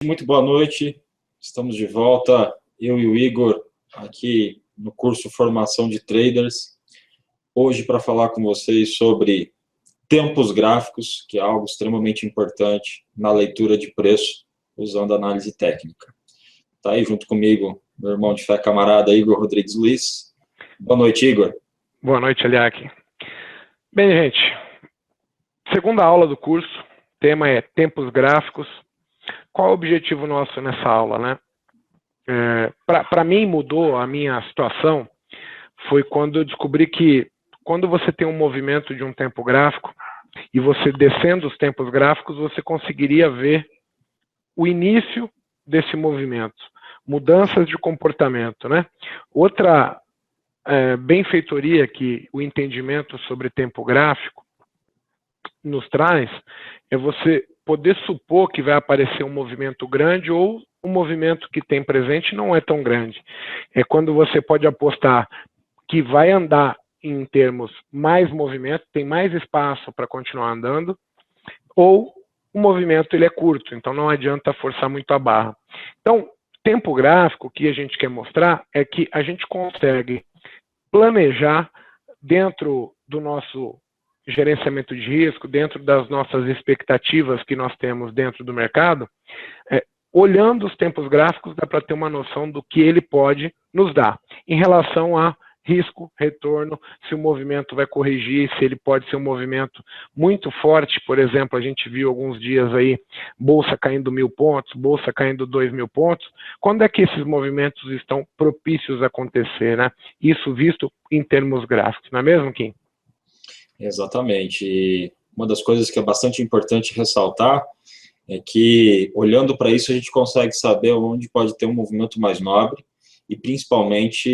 Muito boa noite, estamos de volta, eu e o Igor, aqui no curso Formação de Traders, hoje para falar com vocês sobre tempos gráficos, que é algo extremamente importante na leitura de preço, usando análise técnica. Está aí junto comigo, meu irmão de fé camarada Igor Rodrigues Luiz. Boa noite, Igor. Boa noite, Aliak. Bem, gente, segunda aula do curso, o tema é tempos gráficos. Qual é o objetivo nosso nessa aula, né? Para mim, mudou a minha situação, foi quando eu descobri que quando você tem um movimento de um tempo gráfico, e você descendo os tempos gráficos, você conseguiria ver o início desse movimento, mudanças de comportamento, né? Outra benfeitoria que o entendimento sobre tempo gráfico nos traz é você poder supor que vai aparecer um movimento grande ou um movimento que tem presente não é tão grande. É quando você pode apostar que vai andar em termos mais movimento, tem mais espaço para continuar andando, ou o movimento ele é curto, então não adianta forçar muito a barra. Então, tempo gráfico, o que a gente quer mostrar é que a gente consegue planejar dentro do nosso gerenciamento de risco, dentro das nossas expectativas que nós temos dentro do mercado, olhando os tempos gráficos, dá para ter uma noção do que ele pode nos dar em relação a risco, retorno, se o movimento vai corrigir, se ele pode ser um movimento muito forte. Por exemplo, a gente viu alguns dias aí, bolsa caindo 1.000 pontos, bolsa caindo 2.000 pontos. Quando é que esses movimentos estão propícios a acontecer, né? Isso visto em termos gráficos, não é mesmo, Kim? Exatamente. E uma das coisas que é bastante importante ressaltar é que, olhando para isso, a gente consegue saber onde pode ter um movimento mais nobre e, principalmente,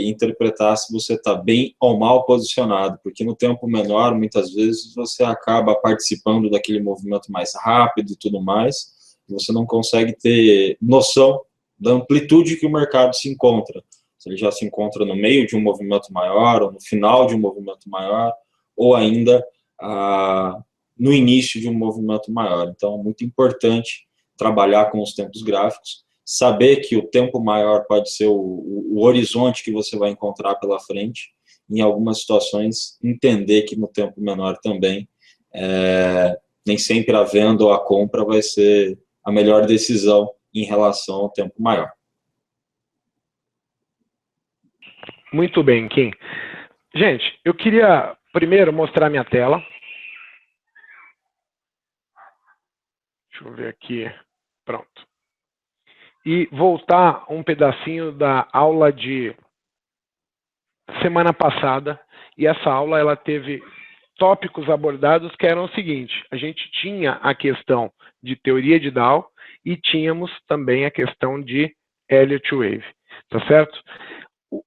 interpretar se você está bem ou mal posicionado, porque no tempo menor, muitas vezes, você acaba participando daquele movimento mais rápido e tudo mais, e você não consegue ter noção da amplitude que o mercado se encontra. Se ele já se encontra no meio de um movimento maior, ou no final de um movimento maior, ou ainda no início de um movimento maior. Então, é muito importante trabalhar com os tempos gráficos, saber que o tempo maior pode ser o horizonte que você vai encontrar pela frente, em algumas situações, entender que no tempo menor também, nem sempre a venda ou a compra vai ser a melhor decisão em relação ao tempo maior. Muito bem, Kim. Gente, eu queria primeiro mostrar minha tela. Deixa eu ver aqui. Pronto. E voltar um pedacinho da aula de semana passada. E essa aula ela teve tópicos abordados que eram o seguinte: a gente tinha a questão de teoria de Dow e tínhamos também a questão de Elliott Wave. Tá certo?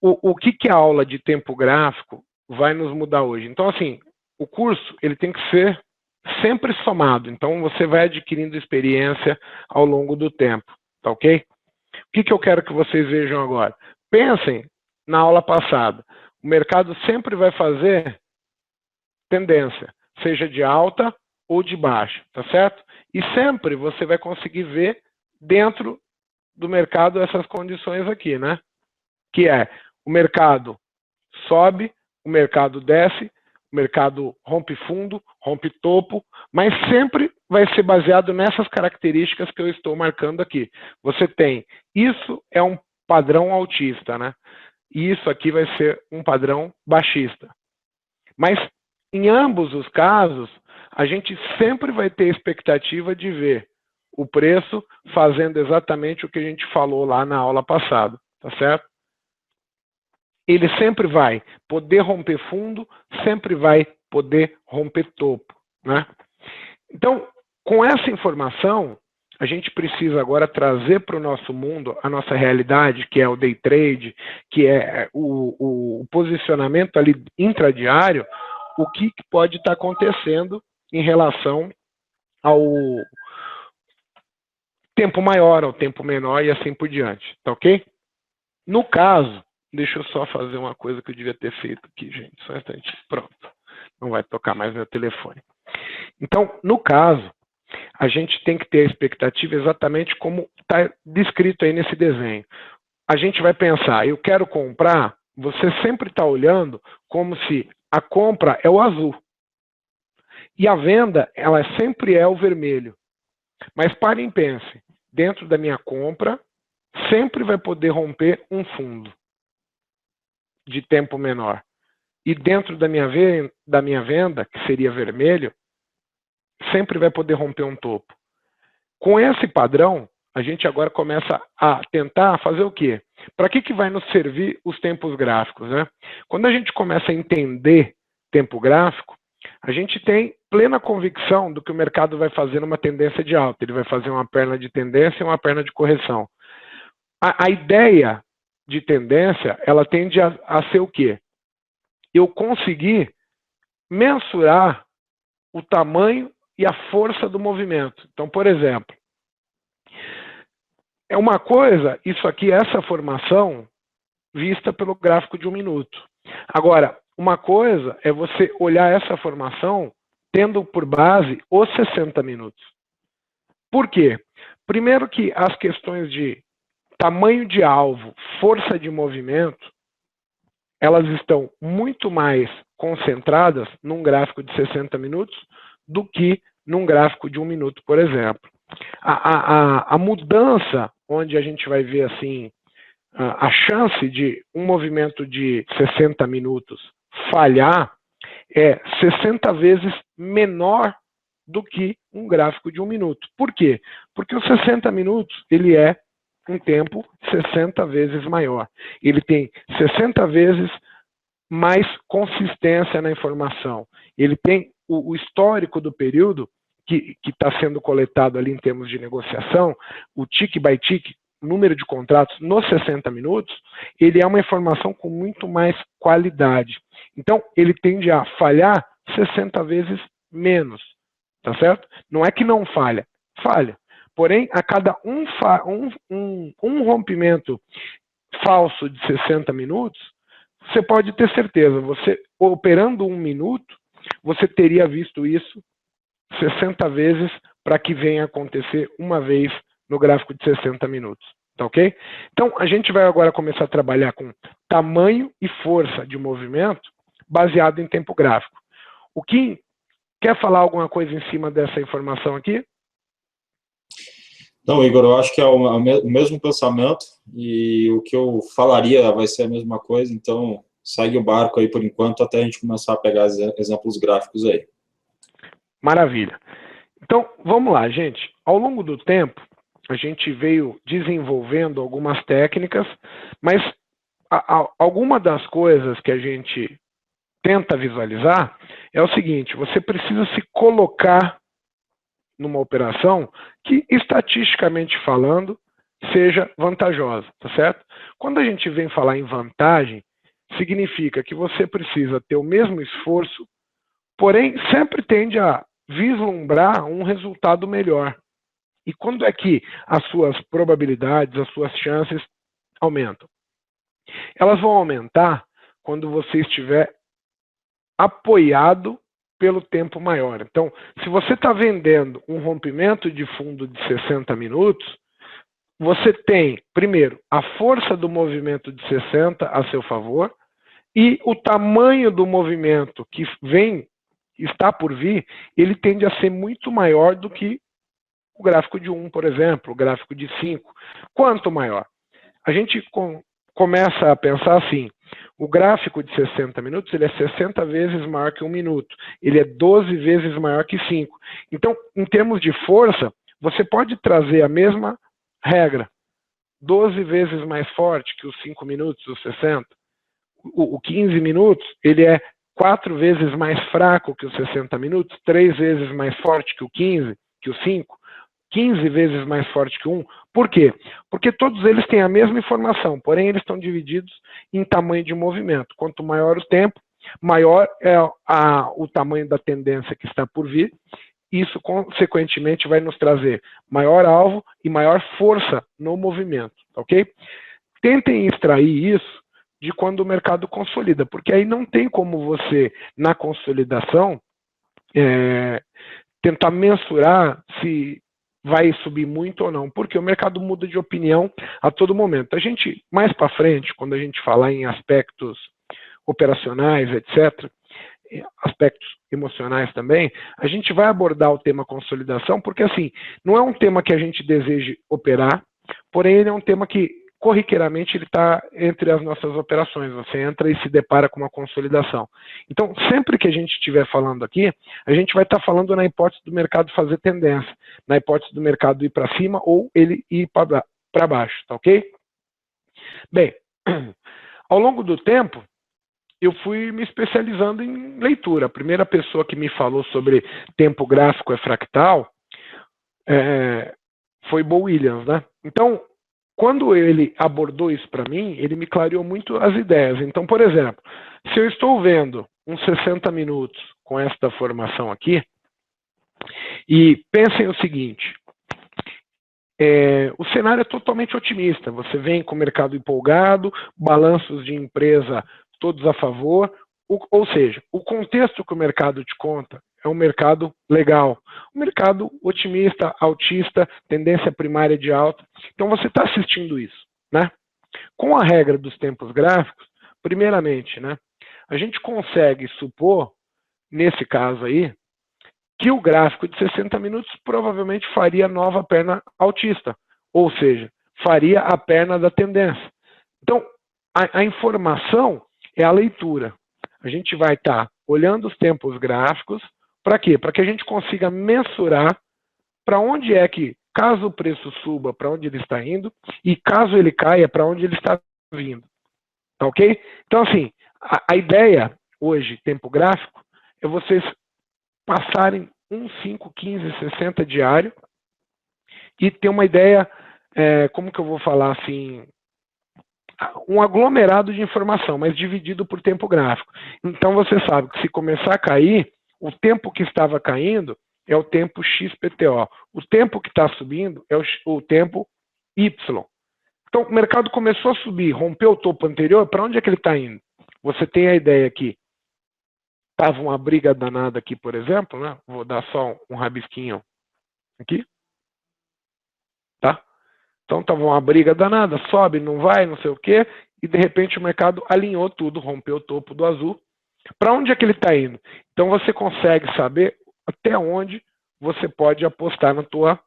O que a aula de tempo gráfico vai nos mudar hoje? Então, assim, o curso ele tem que ser sempre somado. Então, você vai adquirindo experiência ao longo do tempo, tá ok? O que eu quero que vocês vejam agora? Pensem na aula passada. O mercado sempre vai fazer tendência, seja de alta ou de baixa, tá certo? E sempre você vai conseguir ver dentro do mercado essas condições aqui, né? Que é, o mercado sobe, o mercado desce, o mercado rompe fundo, rompe topo, mas sempre vai ser baseado nessas características que eu estou marcando aqui. Você tem, isso é um padrão altista, né? E isso aqui vai ser um padrão baixista. Mas, em ambos os casos, a gente sempre vai ter expectativa de ver o preço fazendo exatamente o que a gente falou lá na aula passada, tá certo? Ele sempre vai poder romper fundo, sempre vai poder romper topo, né? Então, com essa informação, a gente precisa agora trazer para o nosso mundo a nossa realidade, que é o day trade, que é o posicionamento ali intradiário, o que pode estar acontecendo em relação ao tempo maior, ao tempo menor e assim por diante, tá ok? No caso, deixa eu só fazer uma coisa que eu devia ter feito aqui, gente. Só um instante. Pronto. Não vai tocar mais meu telefone. Então, no caso, a gente tem que ter a expectativa exatamente como está descrito aí nesse desenho. A gente vai pensar, eu quero comprar, você sempre está olhando como se a compra é o azul. E a venda, ela sempre é o vermelho. Mas parem e pense, dentro da minha compra, sempre vai poder romper um fundo de tempo menor. E dentro da minha venda, que seria vermelho, sempre vai poder romper um topo. Com esse padrão, a gente agora começa a tentar fazer o quê? Para que vai nos servir os tempos gráficos, né? Quando a gente começa a entender tempo gráfico, a gente tem plena convicção do que o mercado vai fazer numa tendência de alta. Ele vai fazer uma perna de tendência e uma perna de correção. A ideia de tendência, ela tende a ser o quê? Eu conseguir mensurar o tamanho e a força do movimento. Então, por exemplo, é uma coisa, isso aqui, essa formação, vista pelo gráfico de 1 minuto. Agora, uma coisa é você olhar essa formação tendo por base os 60 minutos. Por quê? Primeiro que as questões de tamanho de alvo, força de movimento, elas estão muito mais concentradas num gráfico de 60 minutos do que num gráfico de 1 minuto, por exemplo. A mudança, onde a gente vai ver assim, a chance de um movimento de 60 minutos falhar é 60 vezes menor do que um gráfico de 1 minuto. Por quê? Porque os 60 minutos, ele é um tempo 60 vezes maior. Ele tem 60 vezes mais consistência na informação. Ele tem o histórico do período que está sendo coletado ali em termos de negociação, o tick by tick, número de contratos nos 60 minutos, ele é uma informação com muito mais qualidade. Então, ele tende a falhar 60 vezes menos, tá certo? Não é que não falha, falha. Porém, a cada um rompimento falso de 60 minutos, você pode ter certeza, você operando 1 minuto, você teria visto isso 60 vezes para que venha acontecer uma vez no gráfico de 60 minutos. Tá ok? Então, a gente vai agora começar a trabalhar com tamanho e força de movimento baseado em tempo gráfico. O Kim, quer falar alguma coisa em cima dessa informação aqui? Não, Igor, eu acho que é o mesmo pensamento e o que eu falaria vai ser a mesma coisa, então segue o barco aí por enquanto até a gente começar a pegar exemplos gráficos aí. Maravilha. Então, vamos lá, gente. Ao longo do tempo, a gente veio desenvolvendo algumas técnicas, mas alguma das coisas que a gente tenta visualizar é o seguinte: você precisa se colocar numa operação que, estatisticamente falando, seja vantajosa, tá certo? Quando a gente vem falar em vantagem, significa que você precisa ter o mesmo esforço, porém sempre tende a vislumbrar um resultado melhor. E quando é que as suas probabilidades, as suas chances aumentam? Elas vão aumentar quando você estiver apoiado pelo tempo maior. Então, se você está vendendo um rompimento de fundo de 60 minutos, você tem, primeiro, a força do movimento de 60 a seu favor e o tamanho do movimento que está por vir, ele tende a ser muito maior do que o gráfico de 1, por exemplo, o gráfico de 5. Quanto maior? A gente começa a pensar assim: o gráfico de 60 minutos ele é 60 vezes maior que 1 minuto, ele é 12 vezes maior que 5. Então, em termos de força, você pode trazer a mesma regra, 12 vezes mais forte que os 5 minutos, os 60. O 15 minutos, ele é 4 vezes mais fraco que os 60 minutos, 3 vezes mais forte que o 15, que o 5, 15 vezes mais forte que 1. Por quê? Porque todos eles têm a mesma informação, porém eles estão divididos em tamanho de movimento. Quanto maior o tempo, maior é o tamanho da tendência que está por vir. Isso, consequentemente, vai nos trazer maior alvo e maior força no movimento, ok? Tentem extrair isso de quando o mercado consolida, porque aí não tem como você, na consolidação, tentar mensurar se vai subir muito ou não, porque o mercado muda de opinião a todo momento. A gente, mais para frente, quando a gente falar em aspectos operacionais, etc., aspectos emocionais também, a gente vai abordar o tema consolidação, porque assim, não é um tema que a gente deseje operar, porém ele é um tema que corriqueiramente ele está entre as nossas operações, você entra e se depara com uma consolidação. Então, sempre que a gente estiver falando aqui, a gente vai estar falando na hipótese do mercado fazer tendência, na hipótese do mercado ir para cima ou ele ir para baixo, tá ok? Bem, ao longo do tempo, eu fui me especializando em leitura. A primeira pessoa que me falou sobre tempo gráfico é fractal foi Bo Williams, né? Então, quando ele abordou isso para mim, ele me clareou muito as ideias. Então, por exemplo, se eu estou vendo uns 60 minutos com esta formação aqui, e pensem o seguinte, o cenário é totalmente otimista. Você vem com o mercado empolgado, balanços de empresa todos a favor, ou seja, o contexto que o mercado te conta é um mercado legal, um mercado otimista, altista, tendência primária de alta. Então você está assistindo isso, né? Com a regra dos tempos gráficos, primeiramente, né, a gente consegue supor, nesse caso aí, que o gráfico de 60 minutos provavelmente faria nova perna altista, ou seja, faria a perna da tendência. Então, a informação é a leitura. A gente vai estar olhando os tempos gráficos, para quê? Para que a gente consiga mensurar para onde é que, caso o preço suba, para onde ele está indo, e caso ele caia, para onde ele está vindo. Tá ok? Então, assim, a ideia hoje, tempo gráfico, é vocês passarem 1, 5, 15, 60 diário e ter uma ideia, como que eu vou falar assim, um aglomerado de informação, mas dividido por tempo gráfico. Então você sabe que se começar a cair, o tempo que estava caindo é o tempo XPTO. O tempo que está subindo é o tempo Y. Então o mercado começou a subir, rompeu o topo anterior, para onde é que ele está indo? Você tem a ideia que estava uma briga danada aqui, por exemplo, né? Vou dar só um rabisquinho aqui. Tá? Então estava uma briga danada, sobe, não vai, não sei o quê, e de repente o mercado alinhou tudo, rompeu o topo do azul. Para onde é que ele está indo? Então você consegue saber até onde você pode apostar na tua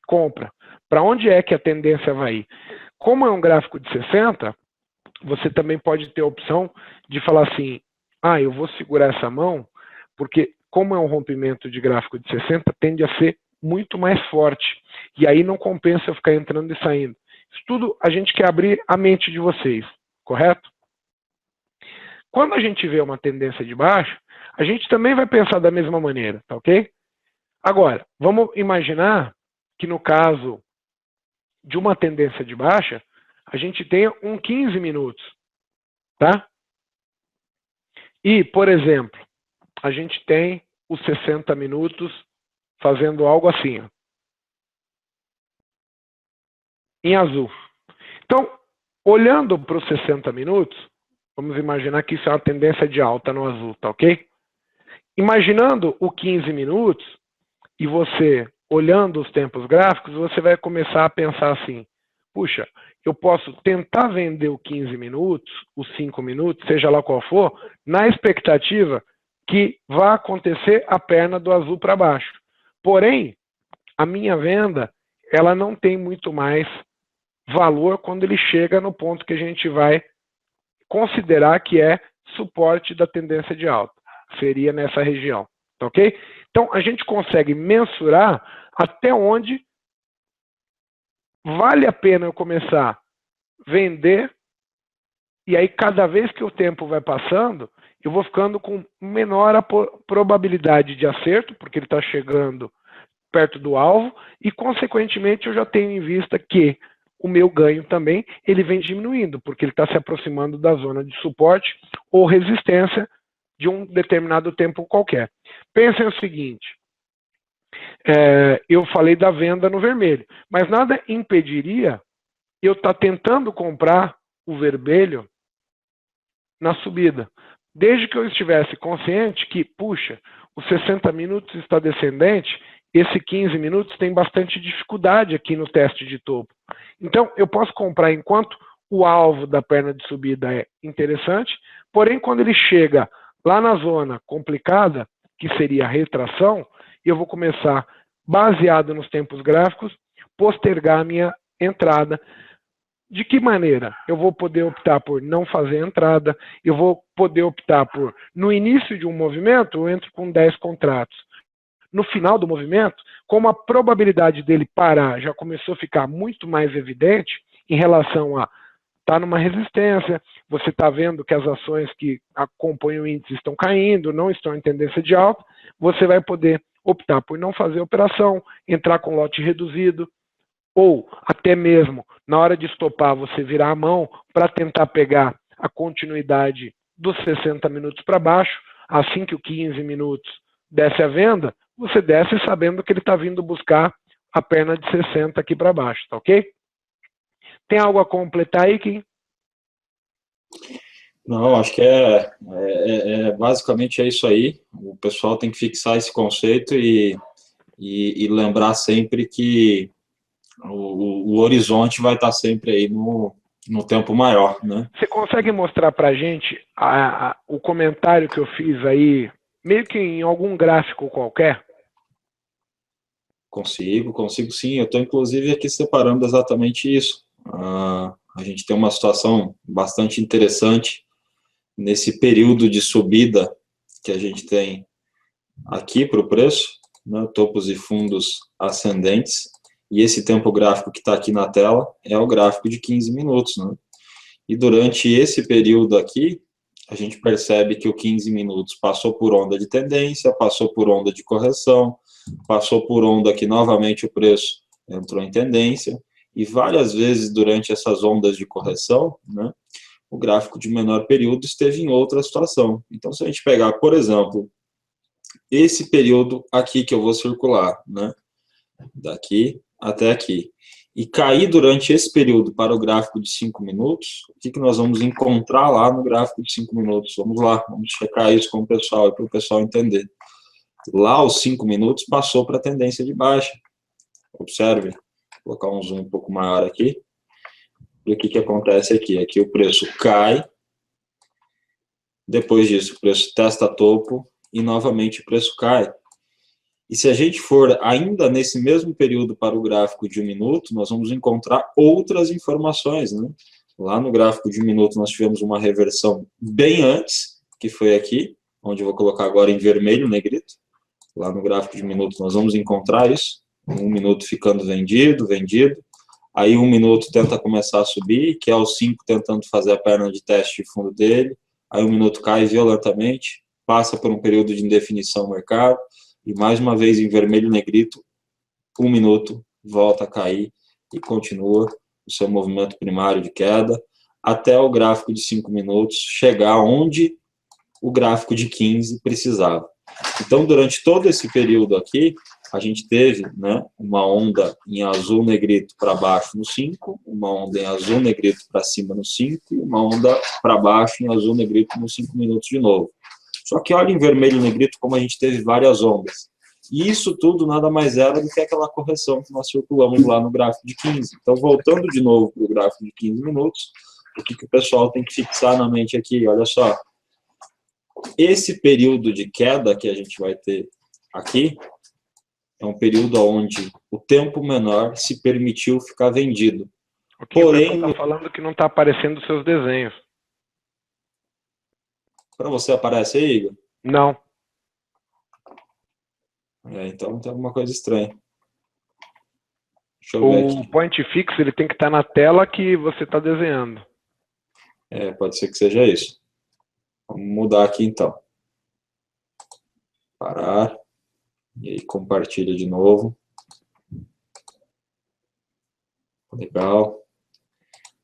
compra. Para onde é que a tendência vai ir? Como é um gráfico de 60, você também pode ter a opção de falar assim, eu vou segurar essa mão, porque como é um rompimento de gráfico de 60, tende a ser muito mais forte. E aí não compensa eu ficar entrando e saindo. Isso tudo a gente quer abrir a mente de vocês, correto? Quando a gente vê uma tendência de baixa, a gente também vai pensar da mesma maneira, tá ok? Agora, vamos imaginar que no caso de uma tendência de baixa, a gente tenha 15 minutos, tá? E, por exemplo, a gente tem os 60 minutos fazendo algo assim, ó, em azul. Então, olhando para os 60 minutos, vamos imaginar que isso é uma tendência de alta no azul, tá ok? Imaginando o 15 minutos e você olhando os tempos gráficos, você vai começar a pensar assim, puxa, eu posso tentar vender o 15 minutos, os 5 minutos, seja lá qual for, na expectativa que vai acontecer a perna do azul para baixo. Porém, a minha venda, ela não tem muito mais valor quando ele chega no ponto que a gente vai considerar que é suporte da tendência de alta. Seria nessa região, tá ok? Então, a gente consegue mensurar até onde vale a pena eu começar a vender, e aí cada vez que o tempo vai passando, eu vou ficando com menor a probabilidade de acerto, porque ele está chegando perto do alvo, e consequentemente eu já tenho em vista que o meu ganho também ele vem diminuindo, porque ele está se aproximando da zona de suporte ou resistência de um determinado tempo qualquer. Pensem o seguinte, eu falei da venda no vermelho, mas nada impediria eu estar tentando comprar o vermelho na subida, desde que eu estivesse consciente que, puxa, os 60 minutos está descendente, esse 15 minutos tem bastante dificuldade aqui no teste de topo. Então, eu posso comprar enquanto o alvo da perna de subida é interessante, porém, quando ele chega lá na zona complicada, que seria a retração, eu vou começar, baseado nos tempos gráficos, postergar a minha entrada. De que maneira? Eu vou poder optar por não fazer entrada, eu vou poder optar por, no início de um movimento, eu entro com 10 contratos. No final do movimento, como a probabilidade dele parar já começou a ficar muito mais evidente em relação a estar numa resistência, você está vendo que as ações que acompanham o índice estão caindo, não estão em tendência de alta, você vai poder optar por não fazer operação, entrar com lote reduzido, ou até mesmo na hora de estopar você virar a mão para tentar pegar a continuidade dos 60 minutos para baixo, assim que o 15 minutos desce a venda, você desce sabendo que ele está vindo buscar a perna de 60 aqui para baixo, tá ok? Tem algo a completar aí, Kim? Não, acho que basicamente é isso aí. O pessoal tem que fixar esse conceito e lembrar sempre que o horizonte vai estar sempre aí no tempo maior, né? Você consegue mostrar para a gente o comentário que eu fiz aí, meio que em algum gráfico qualquer? Consigo sim. Eu estou, inclusive, aqui separando exatamente isso. A gente tem uma situação bastante interessante nesse período de subida que a gente tem aqui para o preço, né? Topos e fundos ascendentes. E esse tempo gráfico que está aqui na tela é o gráfico de 15 minutos, né? E durante esse período aqui, a gente percebe que o 15 minutos passou por onda de tendência, passou por onda de correção, passou por onda que novamente o preço entrou em tendência, e várias vezes durante essas ondas de correção, né, o gráfico de menor período esteve em outra situação. Então, se a gente pegar, por exemplo, esse período aqui que eu vou circular, né, daqui até aqui, e cair durante esse período para o gráfico de 5 minutos, o que nós vamos encontrar lá no gráfico de 5 minutos? Vamos lá, vamos checar isso com o pessoal, para o pessoal entender. Lá, os 5 minutos, passou para a tendência de baixa. Observe, vou colocar um zoom um pouco maior aqui. E o que acontece aqui? Aqui o preço cai, depois disso o preço testa topo, e novamente o preço cai. E se a gente for ainda nesse mesmo período para o gráfico de 1 minuto, nós vamos encontrar outras informações, né? Lá no gráfico de 1 minuto nós tivemos uma reversão bem antes, que foi aqui, onde eu vou colocar agora em vermelho, negrito. Lá no gráfico de 1 minuto nós vamos encontrar isso. 1 minuto ficando vendido. Aí 1 minuto tenta começar a subir, que é o 5 tentando fazer a perna de teste de fundo dele. Aí 1 minuto cai violentamente, passa por um período de indefinição no mercado. E mais uma vez em vermelho negrito, 1 minuto, volta a cair e continua o seu movimento primário de queda, até o gráfico de 5 minutos chegar onde o gráfico de 15 precisava. Então, durante todo esse período aqui, a gente teve, né, uma onda em azul negrito para baixo no 5, uma onda em azul negrito para cima no 5, e uma onda para baixo em azul negrito nos 5 minutos de novo. Só que olha em vermelho e negrito como a gente teve várias ondas. E isso tudo nada mais era do que aquela correção que nós circulamos lá no gráfico de 15. Então, voltando de novo para o gráfico de 15 minutos, o que o pessoal tem que fixar na mente aqui? Olha só, esse período de queda que a gente vai ter aqui é um período onde o tempo menor se permitiu ficar vendido. Porém, está falando que não está aparecendo os seus desenhos. Para você aparece aí, Igor? Não. Então tem alguma coisa estranha. Deixa eu ver aqui. O point fix ele tem que estar na tela que você está desenhando. Pode ser que seja isso. Vamos mudar aqui então. Parar. E aí compartilha de novo. Legal.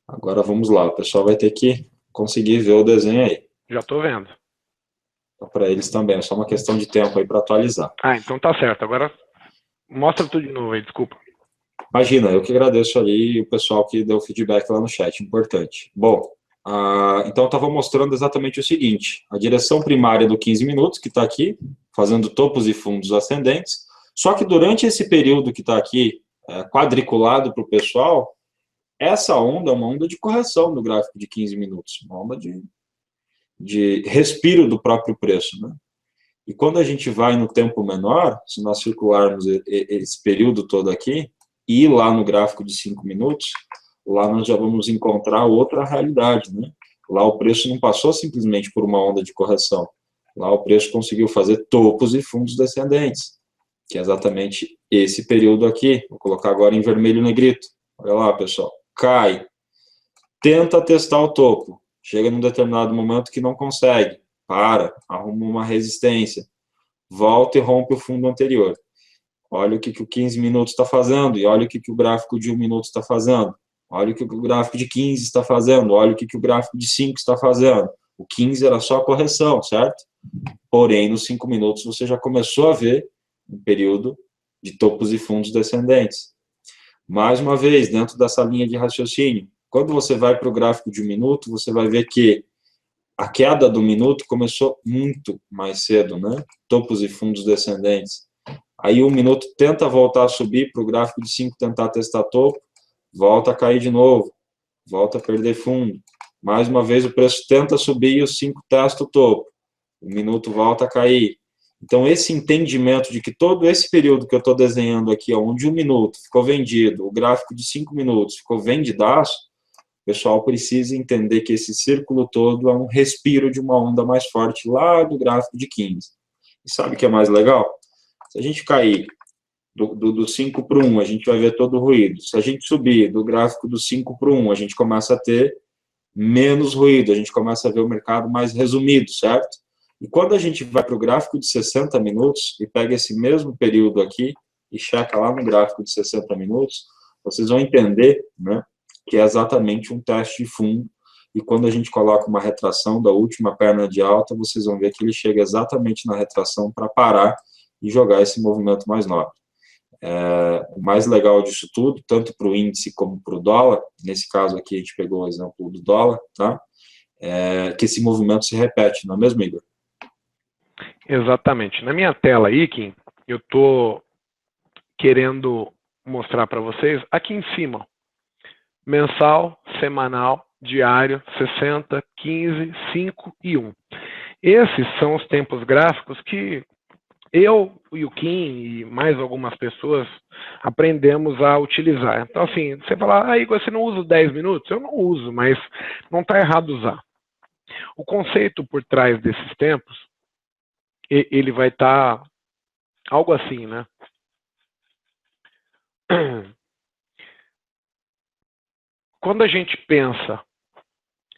Agora vamos lá. O pessoal vai ter que conseguir ver o desenho aí. Já estou vendo. Para eles também, é só uma questão de tempo aí para atualizar. Então tá certo. Agora mostra tudo de novo aí, desculpa. Imagina, eu que agradeço ali o pessoal que deu feedback lá no chat, importante. Bom, Então, eu estava mostrando exatamente o seguinte, a direção primária do 15 minutos, que está aqui, fazendo topos e fundos ascendentes, só que durante esse período que está aqui, quadriculado para o pessoal, essa onda é uma onda de correção do gráfico de 15 minutos, uma onda de respiro do próprio preço, né? E quando a gente vai no tempo menor, se nós circularmos esse período todo aqui, e ir lá no gráfico de 5 minutos, lá nós já vamos encontrar outra realidade, né? Lá o preço não passou simplesmente por uma onda de correção. Lá o preço conseguiu fazer topos e fundos descendentes, que é exatamente esse período aqui. Vou colocar agora em vermelho negrito. Olha lá, pessoal. Cai. Tenta testar o topo. Chega num determinado momento que não consegue. Arruma uma resistência. Volta e rompe o fundo anterior. Olha o que o 15 minutos está fazendo e olha o que o gráfico de 1 minuto está fazendo. Olha o que o gráfico de 15 está fazendo, olha o que o gráfico de 5 está fazendo. O 15 era só a correção, certo? Porém, nos 5 minutos você já começou a ver um período de topos e fundos descendentes. Mais uma vez, dentro dessa linha de raciocínio, quando você vai para o gráfico de 1 minuto, você vai ver que a queda do minuto começou muito mais cedo, né? Topos e fundos descendentes. Aí 1 minuto tenta voltar a subir para o gráfico de 5 tentar testar topo, volta a cair de novo, volta a perder fundo. Mais uma vez o preço tenta subir e o 5 testa o topo. O minuto volta a cair. Então, esse entendimento de que todo esse período que eu estou desenhando aqui, onde 1 minuto ficou vendido, o gráfico de 5 minutos ficou vendidaço, o pessoal precisa entender que esse círculo todo é um respiro de uma onda mais forte lá do gráfico de 15. E sabe o que é mais legal? Se a gente cair do 5 para o 1, a gente vai ver todo o ruído. Se a gente subir do gráfico do 5 para o 1, a gente começa a ter menos ruído, a gente começa a ver o mercado mais resumido, certo? E quando a gente vai para o gráfico de 60 minutos e pega esse mesmo período aqui e checa lá no gráfico de 60 minutos, vocês vão entender, né, que é exatamente um teste de fundo. E quando a gente coloca uma retração da última perna de alta, vocês vão ver que ele chega exatamente na retração para parar e jogar esse movimento mais nobre. O mais legal disso tudo, tanto para o índice como para o dólar, nesse caso aqui a gente pegou o exemplo do dólar, tá? Que esse movimento se repete, não é mesmo, Igor? Exatamente. Na minha tela aí, Kim, eu estou querendo mostrar para vocês aqui em cima, mensal, semanal, diário, 60, 15, 5 e 1. Esses são os tempos gráficos que eu e o Kim e mais algumas pessoas aprendemos a utilizar. Então, assim, você fala, Igor, você não usa 10 minutos? Eu não uso, mas não está errado usar. O conceito por trás desses tempos, ele vai estar algo assim, né? Quando a gente pensa,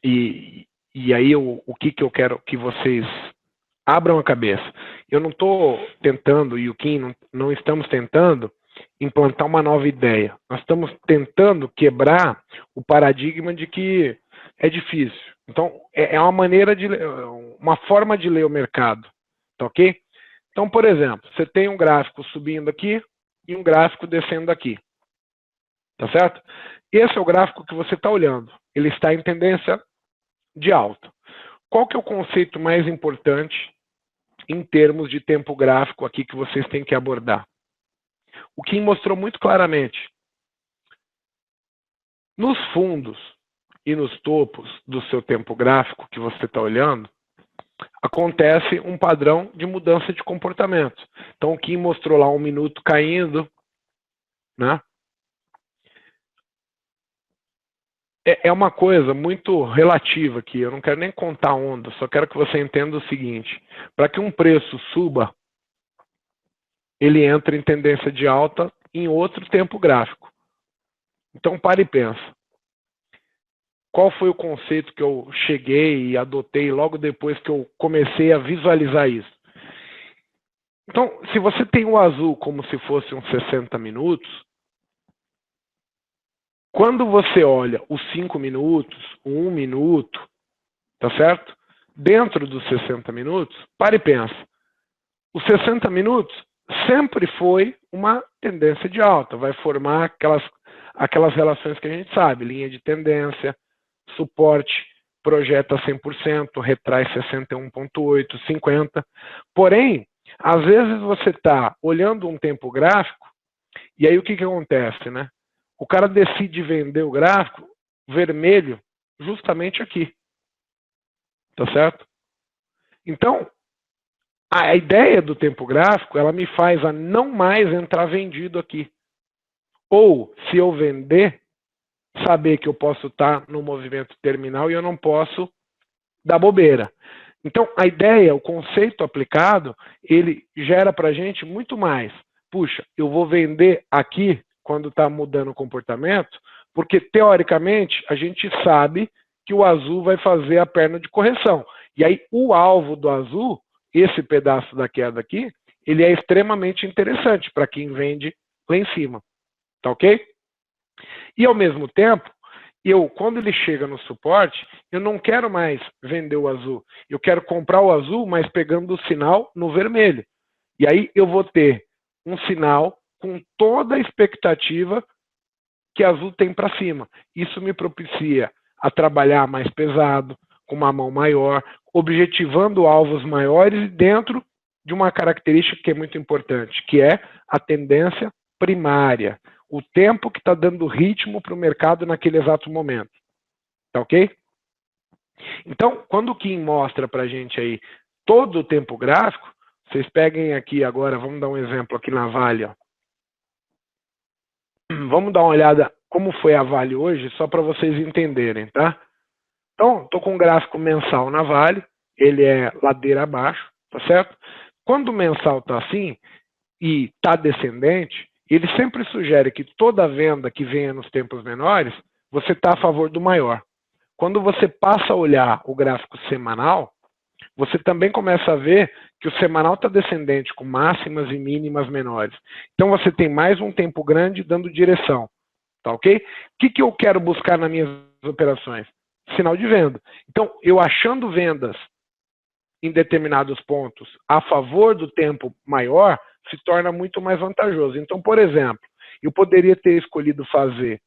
e aí o que eu quero que vocês abram a cabeça. Eu não estou tentando, e o Kim não estamos tentando implantar uma nova ideia. Nós estamos tentando quebrar o paradigma de que é difícil. Então, é uma forma de ler o mercado. Tá ok? Então, por exemplo, você tem um gráfico subindo aqui e um gráfico descendo aqui. Tá certo? Esse é o gráfico que você está olhando. Ele está em tendência de alta. Qual que é o conceito mais importante em termos de tempo gráfico aqui que vocês têm que abordar? O Kim mostrou muito claramente. Nos fundos e nos topos do seu tempo gráfico que você está olhando, acontece um padrão de mudança de comportamento. Então, o Kim mostrou lá 1 minuto caindo, né? É uma coisa muito relativa aqui, eu não quero nem contar onda, só quero que você entenda o seguinte, para que um preço suba, ele entra em tendência de alta em outro tempo gráfico. Então, pare e pensa. Qual foi o conceito que eu cheguei e adotei logo depois que eu comecei a visualizar isso? Então, se você tem o azul como se fosse uns 60 minutos, quando você olha os 5 minutos, o 1 minuto, tá certo? Dentro dos 60 minutos, pare e pensa. Os 60 minutos sempre foi uma tendência de alta, vai formar aquelas relações que a gente sabe, linha de tendência, suporte, projeta 100%, retrai 61,8%, 50%. Porém, às vezes você está olhando um tempo gráfico, e aí o que acontece, né? O cara decide vender o gráfico vermelho justamente aqui. Tá certo? Então, a ideia do tempo gráfico, ela me faz a não mais entrar vendido aqui. Ou, se eu vender, saber que eu posso estar no movimento terminal e eu não posso dar bobeira. Então, a ideia, o conceito aplicado, ele gera para a gente muito mais. Puxa, eu vou vender aqui quando está mudando o comportamento, porque, teoricamente, a gente sabe que o azul vai fazer a perna de correção. E aí, o alvo do azul, esse pedaço da queda aqui, ele é extremamente interessante para quem vende lá em cima. Tá ok? E, ao mesmo tempo, quando ele chega no suporte, eu não quero mais vender o azul. Eu quero comprar o azul, mas pegando o sinal no vermelho. E aí eu vou ter um sinal com toda a expectativa que azul tem para cima. Isso me propicia a trabalhar mais pesado, com uma mão maior, objetivando alvos maiores dentro de uma característica que é muito importante, que é a tendência primária. O tempo que está dando ritmo para o mercado naquele exato momento. Tá ok? Então, quando o Kim mostra para a gente aí todo o tempo gráfico, vocês peguem aqui agora, vamos dar um exemplo aqui na Vale. Ó. Vamos dar uma olhada como foi a Vale hoje, só para vocês entenderem, tá? Então, estou com um gráfico mensal na Vale, ele é ladeira abaixo, tá certo? Quando o mensal está assim e está descendente, ele sempre sugere que toda venda que venha nos tempos menores, você está a favor do maior. Quando você passa a olhar o gráfico semanal, você também começa a ver que o semanal está descendente com máximas e mínimas menores. Então você tem mais um tempo grande dando direção. Tá ok? O que eu quero buscar nas minhas operações? Sinal de venda. Então, eu achando vendas em determinados pontos a favor do tempo maior, se torna muito mais vantajoso. Então, por exemplo, eu poderia ter escolhido fazer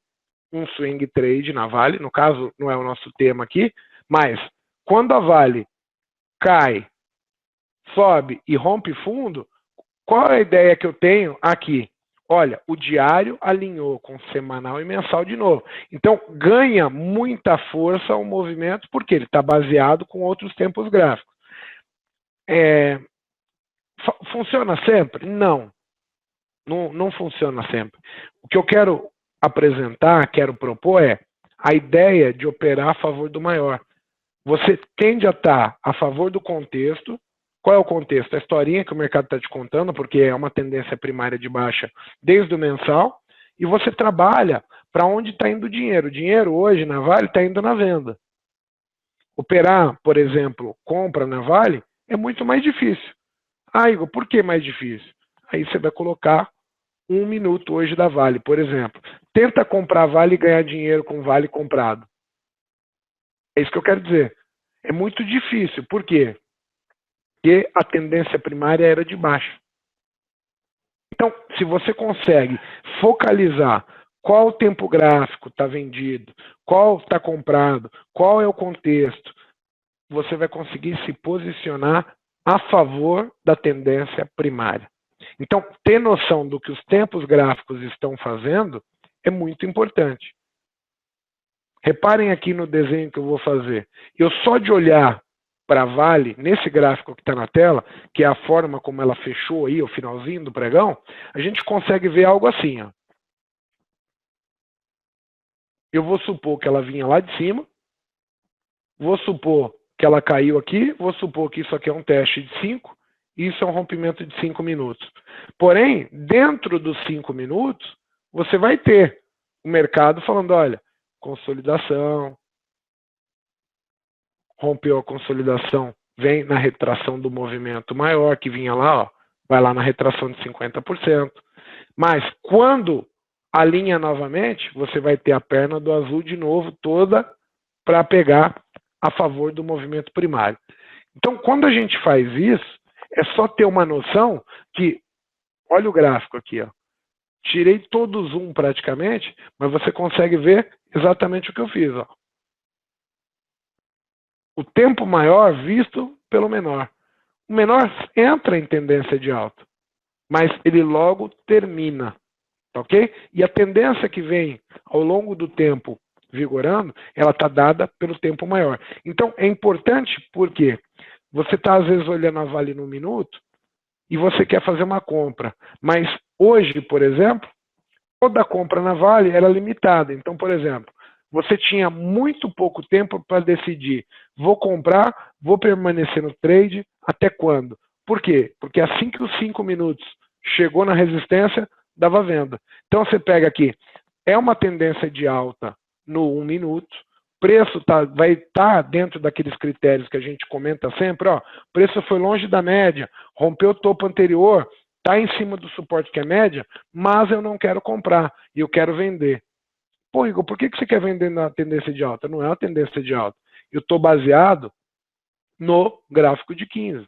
um swing trade na Vale, no caso, não é o nosso tema aqui, mas quando a Vale cai, sobe e rompe fundo, qual é a ideia que eu tenho aqui? Olha, o diário alinhou com semanal e mensal de novo. Então, ganha muita força o movimento, porque ele está baseado com outros tempos gráficos. Funciona sempre? Não. Não funciona sempre. O que eu quero apresentar, quero propor é a ideia de operar a favor do maior. Você tende a estar a favor do contexto. Qual é o contexto? A historinha que o mercado está te contando, porque é uma tendência primária de baixa desde o mensal, e você trabalha para onde está indo o dinheiro. O dinheiro hoje na Vale está indo na venda. Operar, por exemplo, compra na Vale é muito mais difícil. Ah, Igor, por que mais difícil? Aí você vai colocar 1 minuto hoje da Vale, por exemplo. Tenta comprar Vale e ganhar dinheiro com Vale comprado. É isso que eu quero dizer. É muito difícil. Por quê? Porque a tendência primária era de baixa. Então, se você consegue focalizar qual o tempo gráfico está vendido, qual está comprado, qual é o contexto, você vai conseguir se posicionar a favor da tendência primária. Então, ter noção do que os tempos gráficos estão fazendo é muito importante. Reparem aqui no desenho que eu vou fazer. Eu só de olhar para a Vale, nesse gráfico que está na tela, que é a forma como ela fechou aí, o finalzinho do pregão, a gente consegue ver algo assim. Ó. Eu vou supor que ela vinha lá de cima, vou supor que ela caiu aqui, vou supor que isso aqui é um teste de 5, e isso é um rompimento de 5 minutos. Porém, dentro dos 5 minutos, você vai ter o mercado falando, olha, consolidação, rompeu a consolidação, vem na retração do movimento maior, que vinha lá, ó, vai lá na retração de 50%. Mas quando alinha novamente, você vai ter a perna do azul de novo toda para pegar a favor do movimento primário. Então, quando a gente faz isso, é só ter uma noção que, olha o gráfico aqui, ó, tirei todo o zoom praticamente, mas você consegue ver exatamente o que eu fiz. Ó. o tempo maior visto pelo menor. O menor entra em tendência de alta, mas ele logo termina, tá ok? E a tendência que vem ao longo do tempo vigorando, ela está dada pelo tempo maior. Então, é importante porque você está, às vezes, olhando a Vale no minuto e você quer fazer uma compra. Mas hoje, por exemplo, toda compra na Vale era limitada. Então, por exemplo, você tinha muito pouco tempo para decidir, vou comprar, vou permanecer no trade, até quando? Por quê? Porque assim que os 5 minutos chegou na resistência, dava venda. Então você pega aqui, é uma tendência de alta no 1 minuto, preço vai estar dentro daqueles critérios que a gente comenta sempre, ó, preço foi longe da média, rompeu o topo anterior, está em cima do suporte que é média, mas eu não quero comprar e eu quero vender. Pô, Igor, por que você quer vender na tendência de alta? Não é uma tendência de alta. Eu estou baseado no gráfico de 15.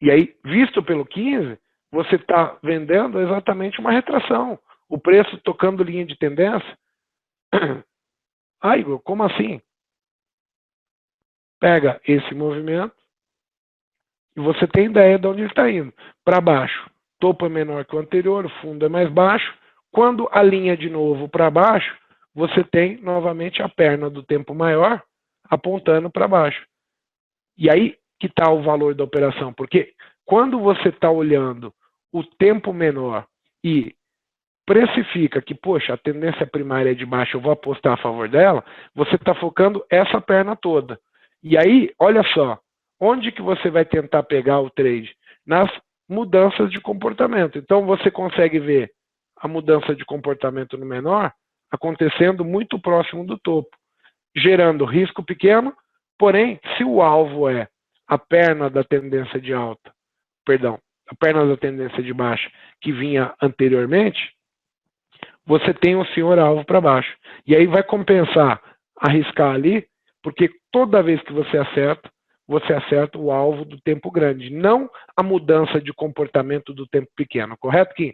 E aí, visto pelo 15, você está vendendo exatamente uma retração. O preço tocando linha de tendência. Ah, Igor, como assim? Pega esse movimento e você tem ideia de onde ele está indo. Para baixo, topo é menor que o anterior, o fundo é mais baixo. Quando alinha de novo para baixo, você tem novamente a perna do tempo maior apontando para baixo. E aí que está o valor da operação, porque quando você está olhando o tempo menor e precifica que, poxa, a tendência primária é de baixo, eu vou apostar a favor dela, você está focando essa perna toda. E aí, olha só, onde que você vai tentar pegar o trade? Nas mudanças de comportamento. Então, você consegue ver a mudança de comportamento no menor acontecendo muito próximo do topo, gerando risco pequeno, porém, se o alvo é a perna da tendência de alta, perdão, a perna da tendência de baixa que vinha anteriormente, você tem um senhor alvo para baixo. E aí vai compensar arriscar ali, porque toda vez que você acerta o alvo do tempo grande, não a mudança de comportamento do tempo pequeno. Correto, Kim?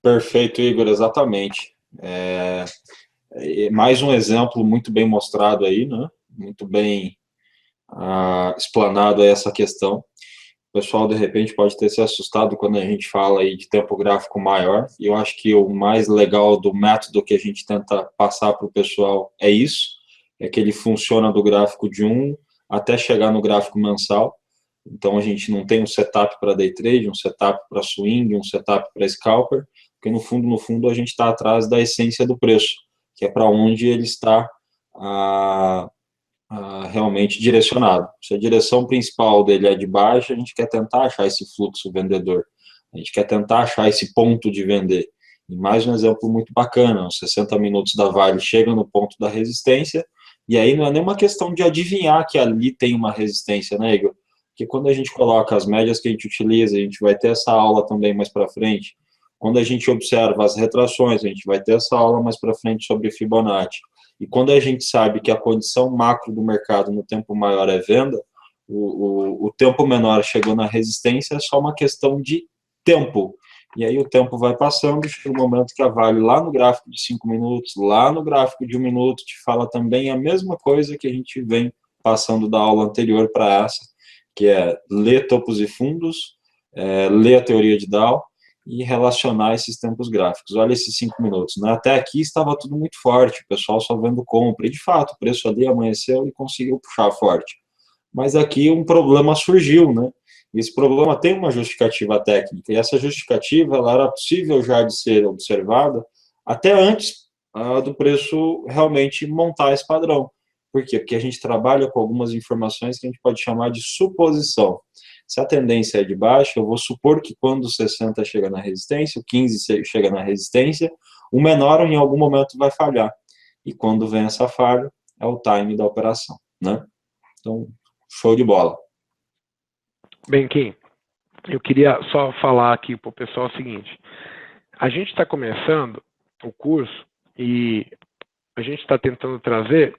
Perfeito, Igor, exatamente. Mais um exemplo muito bem mostrado aí, né? Muito bem explanado aí essa questão. O pessoal, de repente, pode ter se assustado quando a gente fala aí de tempo gráfico maior, e eu acho que o mais legal do método que a gente tenta passar para o pessoal é isso, é que ele funciona do gráfico de 1 até chegar no gráfico mensal. Então, a gente não tem um setup para day trade, um setup para swing, um setup para scalper, porque no fundo, a gente está atrás da essência do preço, que é para onde ele está realmente direcionado. Se a direção principal dele é de baixo, a gente quer tentar achar esse fluxo vendedor, a gente quer tentar achar esse ponto de vender. E mais um exemplo muito bacana, os 60 minutos da Vale chegam no ponto da resistência, e aí não é nenhuma questão de adivinhar que ali tem uma resistência, né, Igor? Porque quando a gente coloca as médias que a gente utiliza, a gente vai ter essa aula também mais para frente. Quando a gente observa as retrações, a gente vai ter essa aula mais para frente sobre Fibonacci. E quando a gente sabe que a condição macro do mercado no tempo maior é venda, o tempo menor chegou na resistência, é só uma questão de tempo. E aí o tempo vai passando, chega um momento que a Vale lá no gráfico de 5 minutos, lá no gráfico de 1 minuto, te fala também a mesma coisa que a gente vem passando da aula anterior para essa, que é ler topos e fundos, ler a teoria de Dow, e relacionar esses tempos gráficos. Olha esses 5 minutos, né? Até aqui estava tudo muito forte, o pessoal só vendo compra, e de fato, o preço ali amanheceu e conseguiu puxar forte. Mas aqui um problema surgiu, né? E esse problema tem uma justificativa técnica, e essa justificativa ela era possível já de ser observada até antes do preço realmente montar esse padrão. Por quê? Porque a gente trabalha com algumas informações que a gente pode chamar de suposição. Se a tendência é de baixa, eu vou supor que quando o 60 chega na resistência, o 15 chega na resistência, o menor em algum momento vai falhar. E quando vem essa falha, é o time da operação, né? Então, show de bola. Bem, Kim, eu queria só falar aqui para o pessoal o seguinte. A gente está começando o curso e a gente está tentando trazer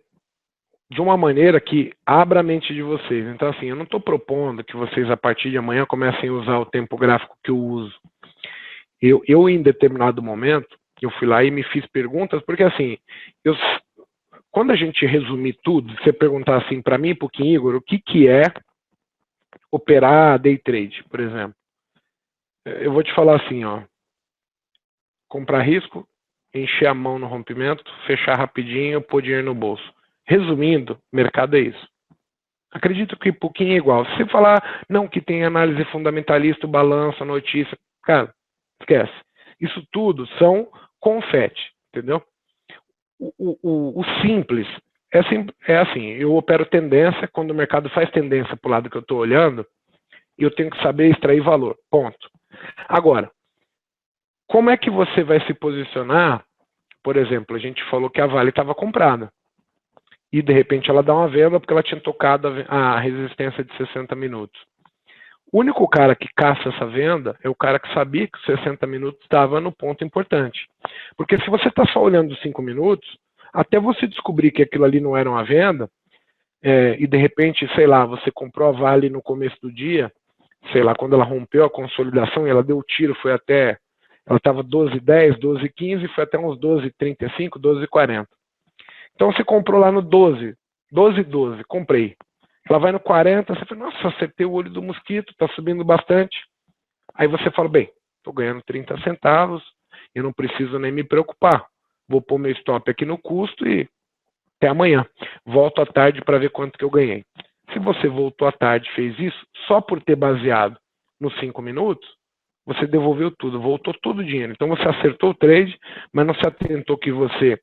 de uma maneira que abra a mente de vocês. Então, assim, eu não estou propondo que vocês, a partir de amanhã, comecem a usar o tempo gráfico que eu uso. Eu em determinado momento, eu fui lá e me fiz perguntas, porque assim, quando a gente resumir tudo, você perguntar assim para mim, para o Igor, o que é operar day trade, por exemplo. Eu vou te falar assim, ó, comprar risco, encher a mão no rompimento, fechar rapidinho, pôr dinheiro no bolso. Resumindo, mercado é isso. Acredito que pouquinho é igual. Se você falar, não, que tem análise fundamentalista, balanço, notícia, cara, esquece. Isso tudo são confete, entendeu? O simples é assim, eu opero tendência, quando o mercado faz tendência para o lado que eu estou olhando, eu tenho que saber extrair valor, ponto. Agora, como é que você vai se posicionar? Por exemplo, a gente falou que a Vale estava comprada. E, de repente, ela dá uma venda porque ela tinha tocado a resistência de 60 minutos. O único cara que caça essa venda é o cara que sabia que os 60 minutos estava no ponto importante. Porque se você está só olhando os 5 minutos, até você descobrir que aquilo ali não era uma venda, e, de repente, sei lá, você comprou a Vale no começo do dia, sei lá, quando ela rompeu a consolidação e ela deu o tiro, foi até... Ela estava 12,10, 12,15, foi até uns 12,35, 12,40. Então você comprou lá no 12,12, comprei. Ela vai no 40, você fala, nossa, acertei o olho do mosquito, está subindo bastante. Aí você fala, bem, estou ganhando 30 centavos, eu não preciso nem me preocupar. Vou pôr meu stop aqui no custo e até amanhã. Volto à tarde para ver quanto que eu ganhei. Se você voltou à tarde e fez isso, só por ter baseado nos 5 minutos, você devolveu tudo, voltou todo o dinheiro. Então você acertou o trade, mas não se atentou que você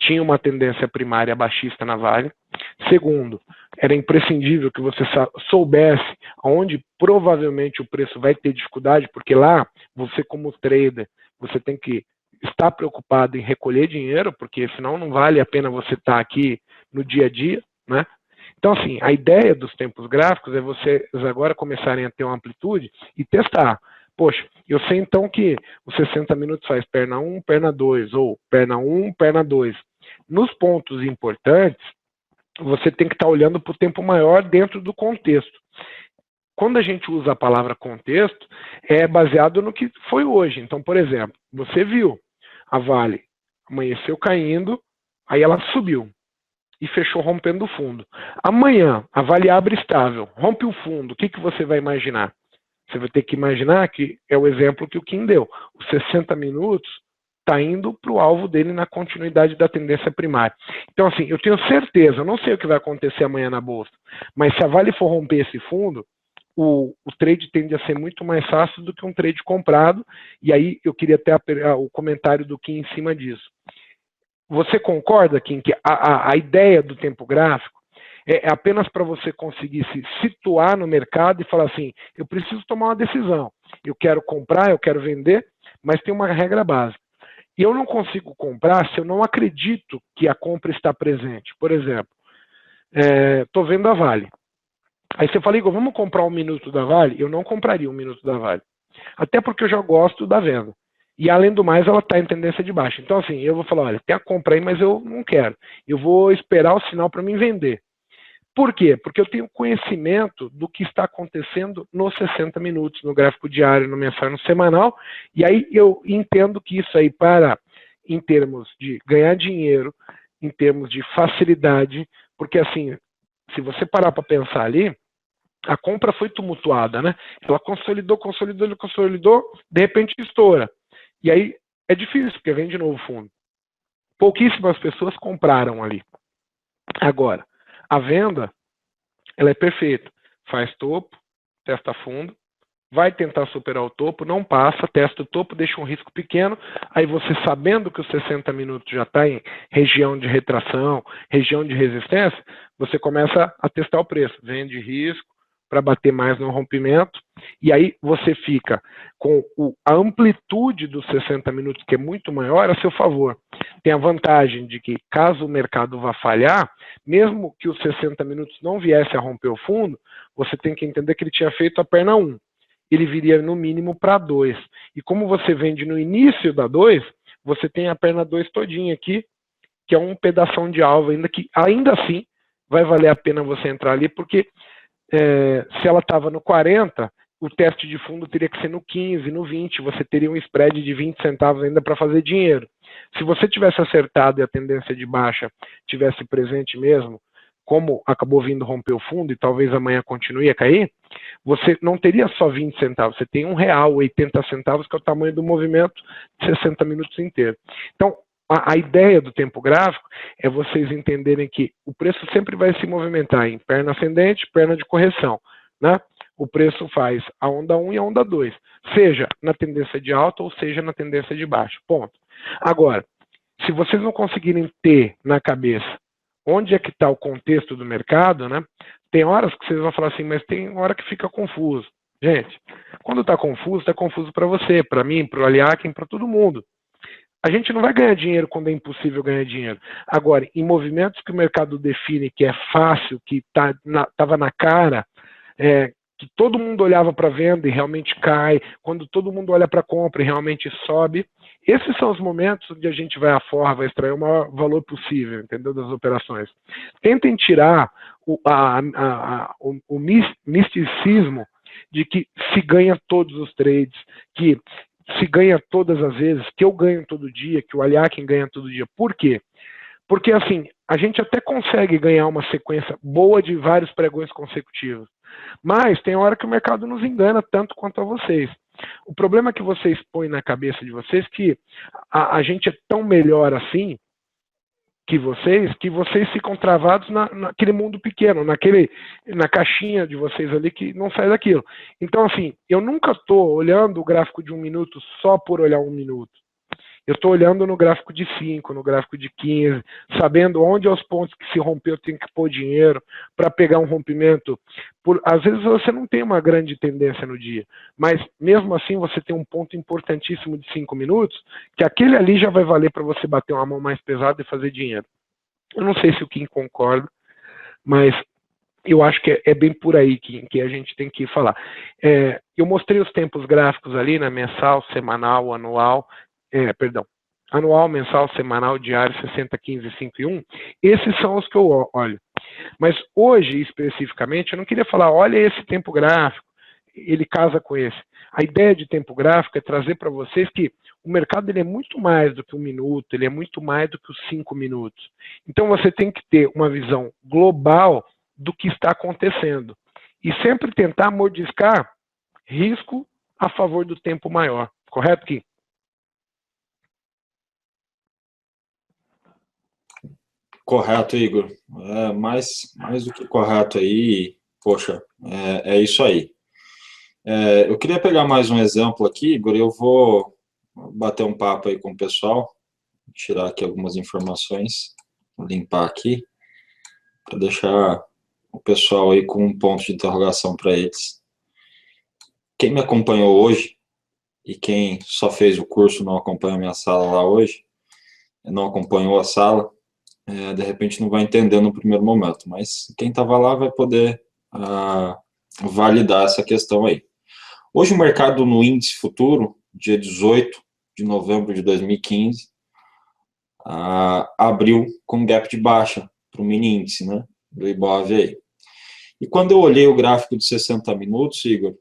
tinha uma tendência primária baixista na Vale. Segundo, era imprescindível que você soubesse onde provavelmente o preço vai ter dificuldade, porque lá, você como trader, você tem que estar preocupado em recolher dinheiro, porque senão não vale a pena você estar aqui no dia a dia, né? Então, assim, a ideia dos tempos gráficos é vocês agora começarem a ter uma amplitude e testar. Poxa, eu sei então que os 60 minutos faz perna 1, perna 2, ou perna 1, perna 2. Nos pontos importantes, você tem que estar olhando para o tempo maior dentro do contexto. Quando a gente usa a palavra contexto, é baseado no que foi hoje. Então, por exemplo, você viu a Vale amanheceu caindo, aí ela subiu e fechou rompendo o fundo. Amanhã, a Vale abre estável, rompe o fundo, o que você vai imaginar? Você vai ter que imaginar que é o exemplo que o Kim deu. Os 60 minutos está indo para o alvo dele na continuidade da tendência primária. Então, assim, eu tenho certeza, eu não sei o que vai acontecer amanhã na Bolsa, mas se a Vale for romper esse fundo, o trade tende a ser muito mais fácil do que um trade comprado, e aí eu queria até o comentário do Kim em cima disso. Você concorda, Kim, que a ideia do tempo gráfico é apenas para você conseguir se situar no mercado e falar assim, eu preciso tomar uma decisão, eu quero comprar, eu quero vender, mas tem uma regra básica. E eu não consigo comprar se eu não acredito que a compra está presente. Por exemplo, estou vendo a Vale. Aí você fala, Igor, vamos comprar 1 minuto da Vale? Eu não compraria 1 minuto da Vale. Até porque eu já gosto da venda. E além do mais, ela está em tendência de baixa. Então, assim, eu vou falar, olha, tem a compra aí, mas eu não quero. Eu vou esperar o sinal para mim vender. Por quê? Porque eu tenho conhecimento do que está acontecendo nos 60 minutos, no gráfico diário, no mensal, no semanal, e aí eu entendo que isso aí, em termos de ganhar dinheiro, em termos de facilidade, porque assim, se você parar para pensar ali, a compra foi tumultuada, né? Ela consolidou, de repente estoura. E aí é difícil, porque vem de novo fundo. Pouquíssimas pessoas compraram ali. Agora, a venda, ela é perfeita. Faz topo, testa fundo, vai tentar superar o topo, não passa, testa o topo, deixa um risco pequeno, aí você sabendo que os 60 minutos já está em região de retração, região de resistência, você começa a testar o preço, vende risco para bater mais no rompimento, e aí você fica com a amplitude dos 60 minutos, que é muito maior, a seu favor. Tem a vantagem de que, caso o mercado vá falhar, mesmo que os 60 minutos não viesse a romper o fundo, você tem que entender que ele tinha feito a perna 1. Ele viria no mínimo para 2. E como você vende no início da 2, você tem a perna 2 todinha aqui, que é um pedação de alvo ainda, que ainda assim vai valer a pena você entrar ali, porque se ela estava no 40, o teste de fundo teria que ser no 15, no 20, você teria um spread de 20 centavos ainda para fazer dinheiro. Se você tivesse acertado e a tendência de baixa tivesse presente mesmo, como acabou vindo romper o fundo e talvez amanhã continue a cair, você não teria só 20 centavos, você tem R$1, 80 centavos, que é o tamanho do movimento de 60 minutos inteiro. Então, a ideia do tempo gráfico é vocês entenderem que o preço sempre vai se movimentar em perna ascendente, perna de correção, né? O preço faz a onda 1 e a onda 2, seja na tendência de alta ou seja na tendência de baixa, ponto. Agora, se vocês não conseguirem ter na cabeça onde é que está o contexto do mercado, né? Tem horas que vocês vão falar assim, mas tem hora que fica confuso. Gente, quando está confuso para você, para mim, para o Aliakin, para todo mundo. A gente não vai ganhar dinheiro quando é impossível ganhar dinheiro. Agora, em movimentos que o mercado define que é fácil, que estava na cara, que todo mundo olhava para venda e realmente cai, quando todo mundo olha para compra e realmente sobe, esses são os momentos onde a gente vai à forra, vai extrair o maior valor possível, entendeu, das operações. Tentem tirar o misticismo de que se ganha todos os trades, que se ganha todas as vezes, que eu ganho todo dia, que o Aliakin ganha todo dia. Por quê? Porque, assim, a gente até consegue ganhar uma sequência boa de vários pregões consecutivos, mas tem hora que o mercado nos engana tanto quanto a vocês. O problema é que vocês põem na cabeça de vocês que a gente é tão melhor assim que vocês ficam travados naquele mundo pequeno, na caixinha de vocês ali que não sai daquilo. Então, assim, eu nunca estou olhando o gráfico de 1 minuto só por olhar 1 minuto. Eu estou olhando no gráfico de 5, no gráfico de 15, sabendo onde é os pontos que se rompeu, eu tenho que pôr dinheiro para pegar um rompimento. Às vezes você não tem uma grande tendência no dia, mas mesmo assim você tem um ponto importantíssimo de 5 minutos, que aquele ali já vai valer para você bater uma mão mais pesada e fazer dinheiro. Eu não sei se o Kim concorda, mas eu acho que é bem por aí que a gente tem que falar. Eu mostrei os tempos gráficos ali, na mensal, semanal, anual, anual, mensal, semanal, diário, 60, 15, 5 e 1. Esses são os que eu olho. Mas hoje, especificamente, eu não queria falar, olha esse tempo gráfico, ele casa com esse. A ideia de tempo gráfico é trazer para vocês que o mercado ele é muito mais do que 1 minuto, ele é muito mais do que os 5 minutos. Então você tem que ter uma visão global do que está acontecendo. E sempre tentar mordiscar risco a favor do tempo maior. Correto, Kim? Correto, Igor. Mais do que correto aí, poxa, é isso aí. Eu queria pegar mais um exemplo aqui, Igor, eu vou bater um papo aí com o pessoal, tirar aqui algumas informações, limpar aqui, para deixar o pessoal aí com um ponto de interrogação para eles. Quem me acompanhou hoje, e quem só fez o curso não acompanha a minha sala lá hoje, não acompanhou a sala, de repente não vai entender no primeiro momento, mas quem estava lá vai poder validar essa questão aí. Hoje o mercado no índice futuro, dia 18 de novembro de 2015, abriu com gap de baixa para o mini índice, né, do Ibov aí. E quando eu olhei o gráfico de 60 minutos, Igor,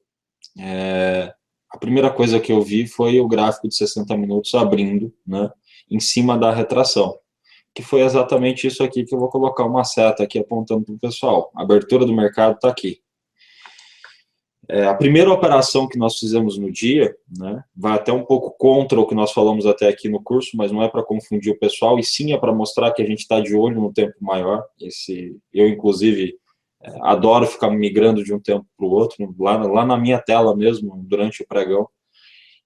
a primeira coisa que eu vi foi o gráfico de 60 minutos abrindo, né, em cima da retração, que foi exatamente isso aqui que eu vou colocar uma seta aqui apontando para o pessoal. A abertura do mercado está aqui. A primeira operação que nós fizemos no dia, né, vai até um pouco contra o que nós falamos até aqui no curso, mas não é para confundir o pessoal, e sim é para mostrar que a gente está de olho no tempo maior. Eu, inclusive, adoro ficar migrando de um tempo para o outro, lá na minha tela mesmo, durante o pregão.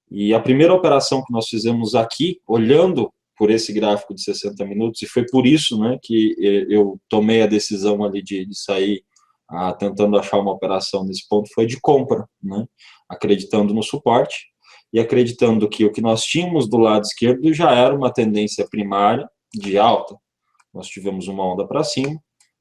E a primeira operação que nós fizemos aqui, olhando por esse gráfico de 60 minutos, e foi por isso, né, que eu tomei a decisão ali de sair tentando achar uma operação nesse ponto, foi de compra, né, acreditando no suporte e acreditando que o que nós tínhamos do lado esquerdo já era uma tendência primária de alta. Nós tivemos uma onda para cima,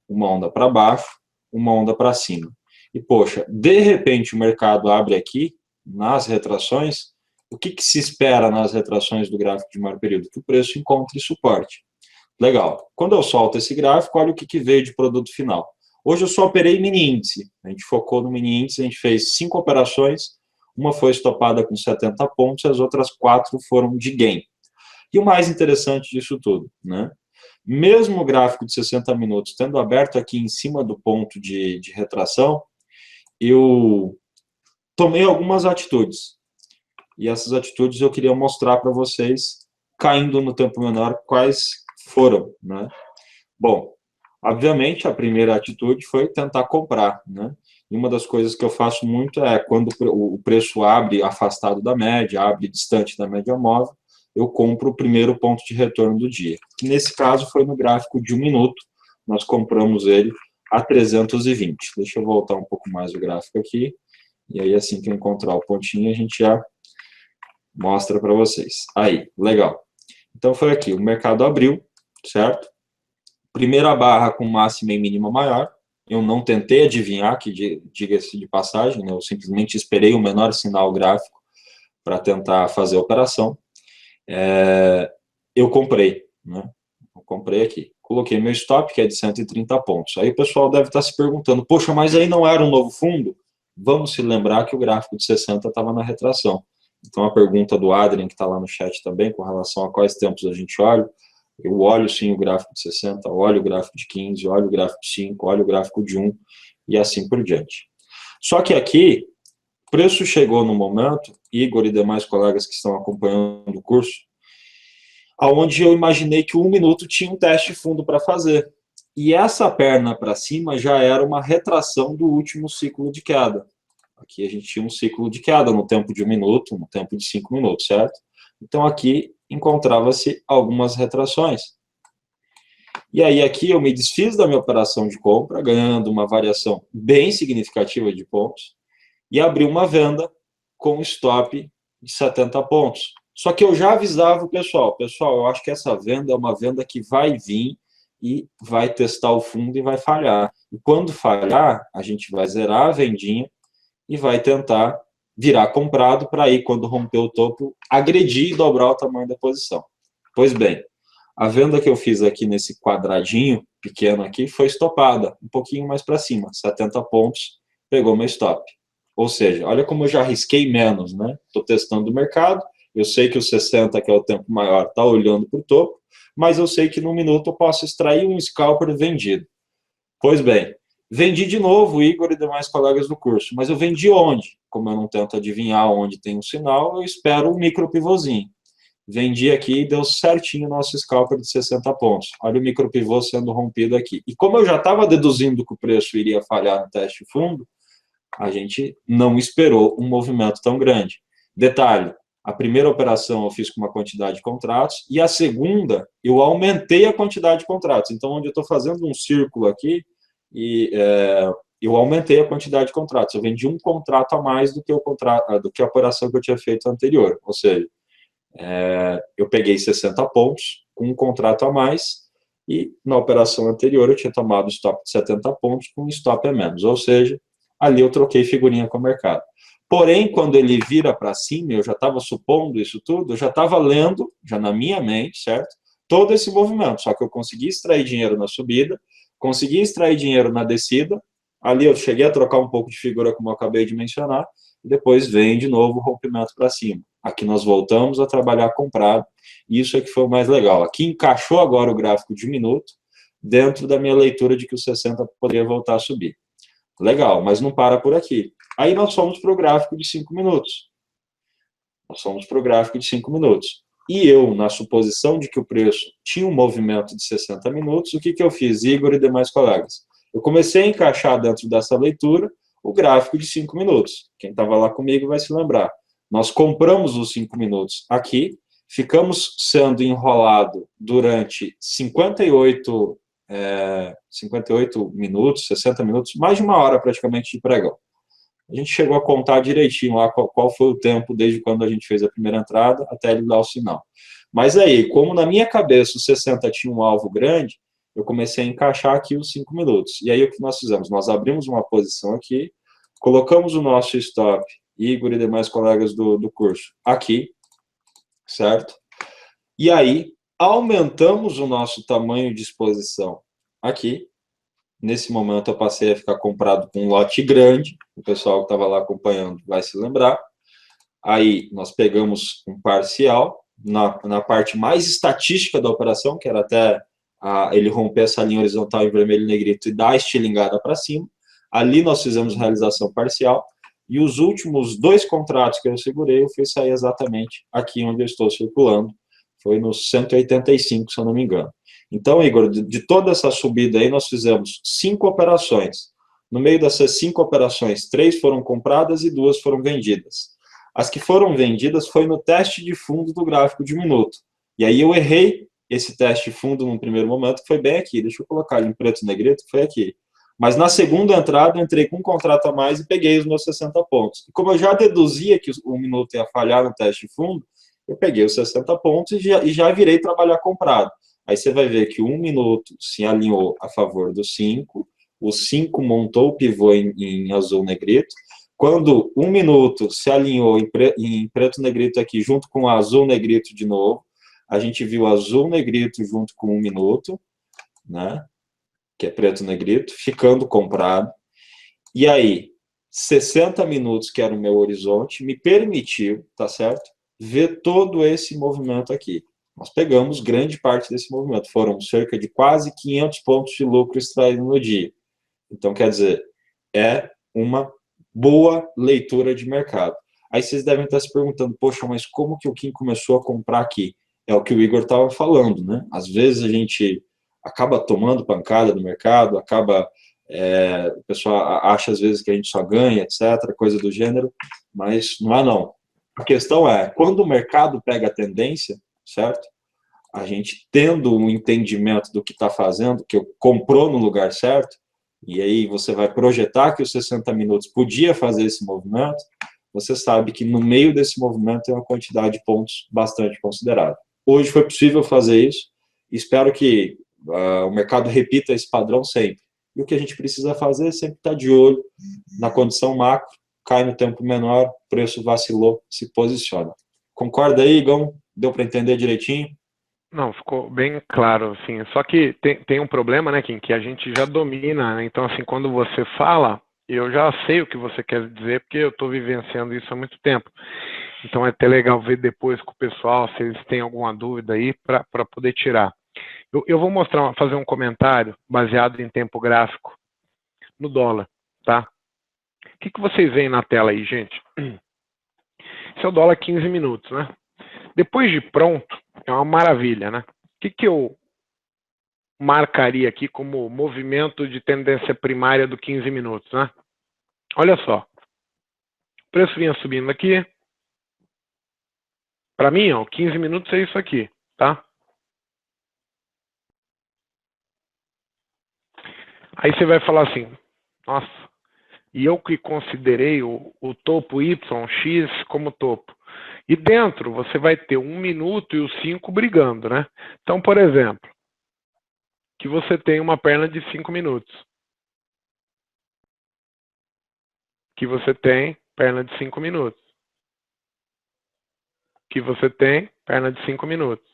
uma onda para baixo, uma onda para cima. E, poxa, de repente o mercado abre aqui, nas retrações. O que se espera nas retrações do gráfico de maior período? Que o preço encontre suporte. Legal. Quando eu solto esse gráfico, olha o que veio de produto final. Hoje eu só operei mini índice. A gente focou no mini índice, a gente fez 5 operações, uma foi estopada com 70 pontos, as outras 4 foram de gain. E o mais interessante disso tudo, né? Mesmo o gráfico de 60 minutos tendo aberto aqui em cima do ponto de retração, eu tomei algumas atitudes. E essas atitudes eu queria mostrar para vocês, caindo no tempo menor, quais foram, né? Bom, obviamente, a primeira atitude foi tentar comprar, né? E uma das coisas que eu faço muito é, quando o preço abre afastado da média, abre distante da média móvel, eu compro o primeiro ponto de retorno do dia. Nesse caso, foi no gráfico de 1 minuto, nós compramos ele a 320. Deixa eu voltar um pouco mais o gráfico aqui, e aí assim que eu encontrar o pontinho, a gente já mostra para vocês. Aí, legal. Então foi aqui, o mercado abriu, certo? Primeira barra com máxima e mínima maior. Eu não tentei adivinhar, que diga-se de passagem, né? Eu simplesmente esperei o menor sinal gráfico para tentar fazer a operação. Eu comprei, né? Eu comprei aqui. Coloquei meu stop, que é de 130 pontos. Aí o pessoal deve estar se perguntando, poxa, mas aí não era um novo fundo? Vamos se lembrar que o gráfico de 60 estava na retração. Então a pergunta do Adrian, que está lá no chat também, com relação a quais tempos a gente olha, eu olho sim o gráfico de 60, olho o gráfico de 15, olho o gráfico de 5, olho o gráfico de 1 e assim por diante. Só que aqui, o preço chegou no momento, Igor e demais colegas que estão acompanhando o curso, aonde eu imaginei que 1 minuto tinha um teste fundo para fazer. E essa perna para cima já era uma retração do último ciclo de queda. Aqui a gente tinha um ciclo de queda no tempo de 1 minuto, no tempo de 5 minutos, certo? Então aqui encontrava-se algumas retrações. E aí aqui eu me desfiz da minha operação de compra, ganhando uma variação bem significativa de pontos, e abri uma venda com stop de 70 pontos. Só que eu já avisava o pessoal, eu acho que essa venda é uma venda que vai vir e vai testar o fundo e vai falhar. E quando falhar, a gente vai zerar a vendinha e vai tentar virar comprado para aí, quando romper o topo, agredir e dobrar o tamanho da posição. Pois bem, a venda que eu fiz aqui nesse quadradinho pequeno aqui foi estopada, um pouquinho mais para cima, 70 pontos, pegou meu stop. Ou seja, olha como eu já arrisquei menos, né? Estou testando o mercado, eu sei que o 60, que é o tempo maior, está olhando para o topo, mas eu sei que no minuto eu posso extrair um scalper vendido. Pois bem, vendi de novo, Igor e demais colegas do curso, mas eu vendi onde? Como eu não tento adivinhar onde tem um sinal, eu espero um micro pivôzinho. Vendi aqui e deu certinho o nosso scalper de 60 pontos. Olha o micro pivô sendo rompido aqui. E como eu já estava deduzindo que o preço iria falhar no teste fundo, a gente não esperou um movimento tão grande. Detalhe, a primeira operação eu fiz com uma quantidade de contratos e a segunda eu aumentei a quantidade de contratos. Então, onde eu estou fazendo um círculo aqui, eu aumentei a quantidade de contratos. Eu vendi um contrato a mais do que a operação que eu tinha feito anterior. Ou seja, eu peguei 60 pontos com um contrato a mais e na operação anterior eu tinha tomado stop de 70 pontos com um stop a menos. Ou seja, ali eu troquei figurinha com o mercado. Porém, quando ele vira para cima, eu já estava supondo isso tudo, eu já estava lendo, já na minha mente, certo? Todo esse movimento. Só que eu consegui extrair dinheiro na subida, consegui extrair dinheiro na descida, ali eu cheguei a trocar um pouco de figura, como eu acabei de mencionar, e depois vem de novo o rompimento para cima. Aqui nós voltamos a trabalhar comprado, e isso é que foi o mais legal. Aqui encaixou agora o gráfico de 1 minuto, dentro da minha leitura de que o 60 poderia voltar a subir. Legal, mas não para por aqui. Aí nós fomos para o gráfico de 5 minutos. Nós fomos para o gráfico de 5 minutos. E eu, na suposição de que o preço tinha um movimento de 60 minutos, o que eu fiz, Igor e demais colegas? Eu comecei a encaixar dentro dessa leitura o gráfico de 5 minutos. Quem estava lá comigo vai se lembrar. Nós compramos os 5 minutos aqui, ficamos sendo enrolado durante 58 minutos, 60 minutos, mais de 1 hora praticamente de pregão. A gente chegou a contar direitinho lá qual foi o tempo desde quando a gente fez a primeira entrada até ele dar o sinal. Mas aí, como na minha cabeça o 60 tinha um alvo grande, eu comecei a encaixar aqui os 5 minutos. E aí o que nós fizemos? Nós abrimos uma posição aqui, colocamos o nosso stop, Igor e demais colegas do curso, aqui, certo? E aí aumentamos o nosso tamanho de exposição aqui, Nesse momento eu passei a ficar comprado com um lote grande, o pessoal que estava lá acompanhando vai se lembrar. Aí nós pegamos um parcial, na parte mais estatística da operação, que era até ele romper essa linha horizontal em vermelho e negrito e dar a estilingada para cima. Ali nós fizemos realização parcial, e os últimos 2 contratos que eu segurei, eu fiz sair exatamente aqui onde eu estou circulando, foi nos 185, se eu não me engano. Então, Igor, de toda essa subida aí, nós fizemos 5 operações. No meio dessas 5 operações, 3 foram compradas e 2 foram vendidas. As que foram vendidas foi no teste de fundo do gráfico de minuto. E aí eu errei esse teste de fundo no primeiro momento, que foi bem aqui. Deixa eu colocar ali em preto e negrito, foi aqui. Mas na segunda entrada, eu entrei com um contrato a mais e peguei os meus 60 pontos. E como eu já deduzia que o minuto ia falhar no teste de fundo, eu peguei os 60 pontos e já virei trabalhar comprado. Aí você vai ver que 1 minuto se alinhou a favor do 5, o 5 montou o pivô em azul negrito. Quando 1 minuto se alinhou em preto negrito aqui, junto com o azul negrito de novo, a gente viu azul negrito junto com 1 minuto, né? Que é preto negrito, ficando comprado. E aí, 60 minutos, que era o meu horizonte, me permitiu, tá certo? Ver todo esse movimento aqui. Nós pegamos grande parte desse movimento. Foram cerca de quase 500 pontos de lucro extraído no dia. Então, quer dizer, é uma boa leitura de mercado. Aí vocês devem estar se perguntando, poxa, mas como que o Kim começou a comprar aqui? É o que o Igor estava falando, né? Às vezes a gente acaba tomando pancada do mercado, o pessoal acha às vezes que a gente só ganha, etc., coisa do gênero, mas não é não. A questão é, quando o mercado pega a tendência, certo? A gente tendo um entendimento do que está fazendo, que comprou no lugar certo, e aí você vai projetar que os 60 minutos podia fazer esse movimento, você sabe que no meio desse movimento tem uma quantidade de pontos bastante considerável. Hoje foi possível fazer isso, e espero que o mercado repita esse padrão sempre. E o que a gente precisa fazer é sempre estar de olho na condição macro, cai no tempo menor, preço vacilou, se posiciona. Concorda aí, Igão? Deu para entender direitinho? Não, ficou bem claro, assim. Só que tem um problema, né, Kim, que a gente já domina, né? Então, assim, quando você fala, eu já sei o que você quer dizer, porque eu estou vivenciando isso há muito tempo. Então, é até legal ver depois com o pessoal, se eles têm alguma dúvida aí, para poder tirar. Eu vou mostrar, fazer um comentário baseado em tempo gráfico no dólar, tá? O que vocês veem na tela aí, gente? Esse é o dólar 15 minutos, né? Depois de pronto, é uma maravilha, né? O que eu marcaria aqui como movimento de tendência primária do 15 minutos, né? Olha só. O preço vinha subindo aqui. Para mim, ó, 15 minutos é isso aqui, tá? Aí você vai falar assim, nossa, e eu que considerei o topo Y, X como topo. E dentro você vai ter 1 minuto e os 5 brigando, né? Então, por exemplo, que você tem uma perna de 5 minutos. Que você tem perna de 5 minutos. Que você tem perna de 5 minutos.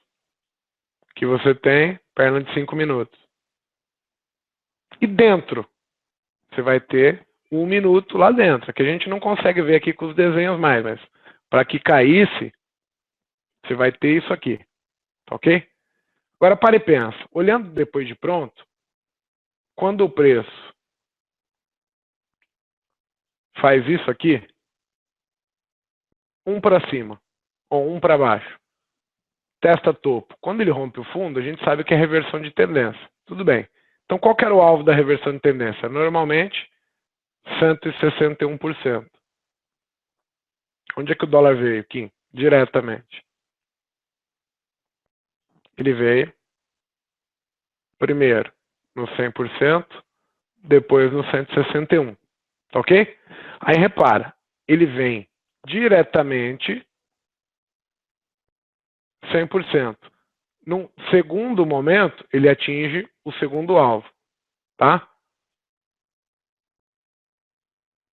Que você tem perna de 5 minutos. E dentro, você vai ter 1 minuto lá dentro, que a gente não consegue ver aqui com os desenhos mais, mas para que caísse, você vai ter isso aqui, ok? Agora pare e pensa, olhando depois de pronto, quando o preço faz isso aqui, um para cima ou um para baixo, testa topo. Quando ele rompe o fundo, a gente sabe que é reversão de tendência. Tudo bem. Então, qual que era o alvo da reversão de tendência? Normalmente, 161%. Onde é que o dólar veio, Kim? Diretamente. Ele veio, primeiro, no 100%, depois no 161. Tá ok? Aí, repara, ele vem diretamente 100%. Num segundo momento, ele atinge o segundo alvo, tá?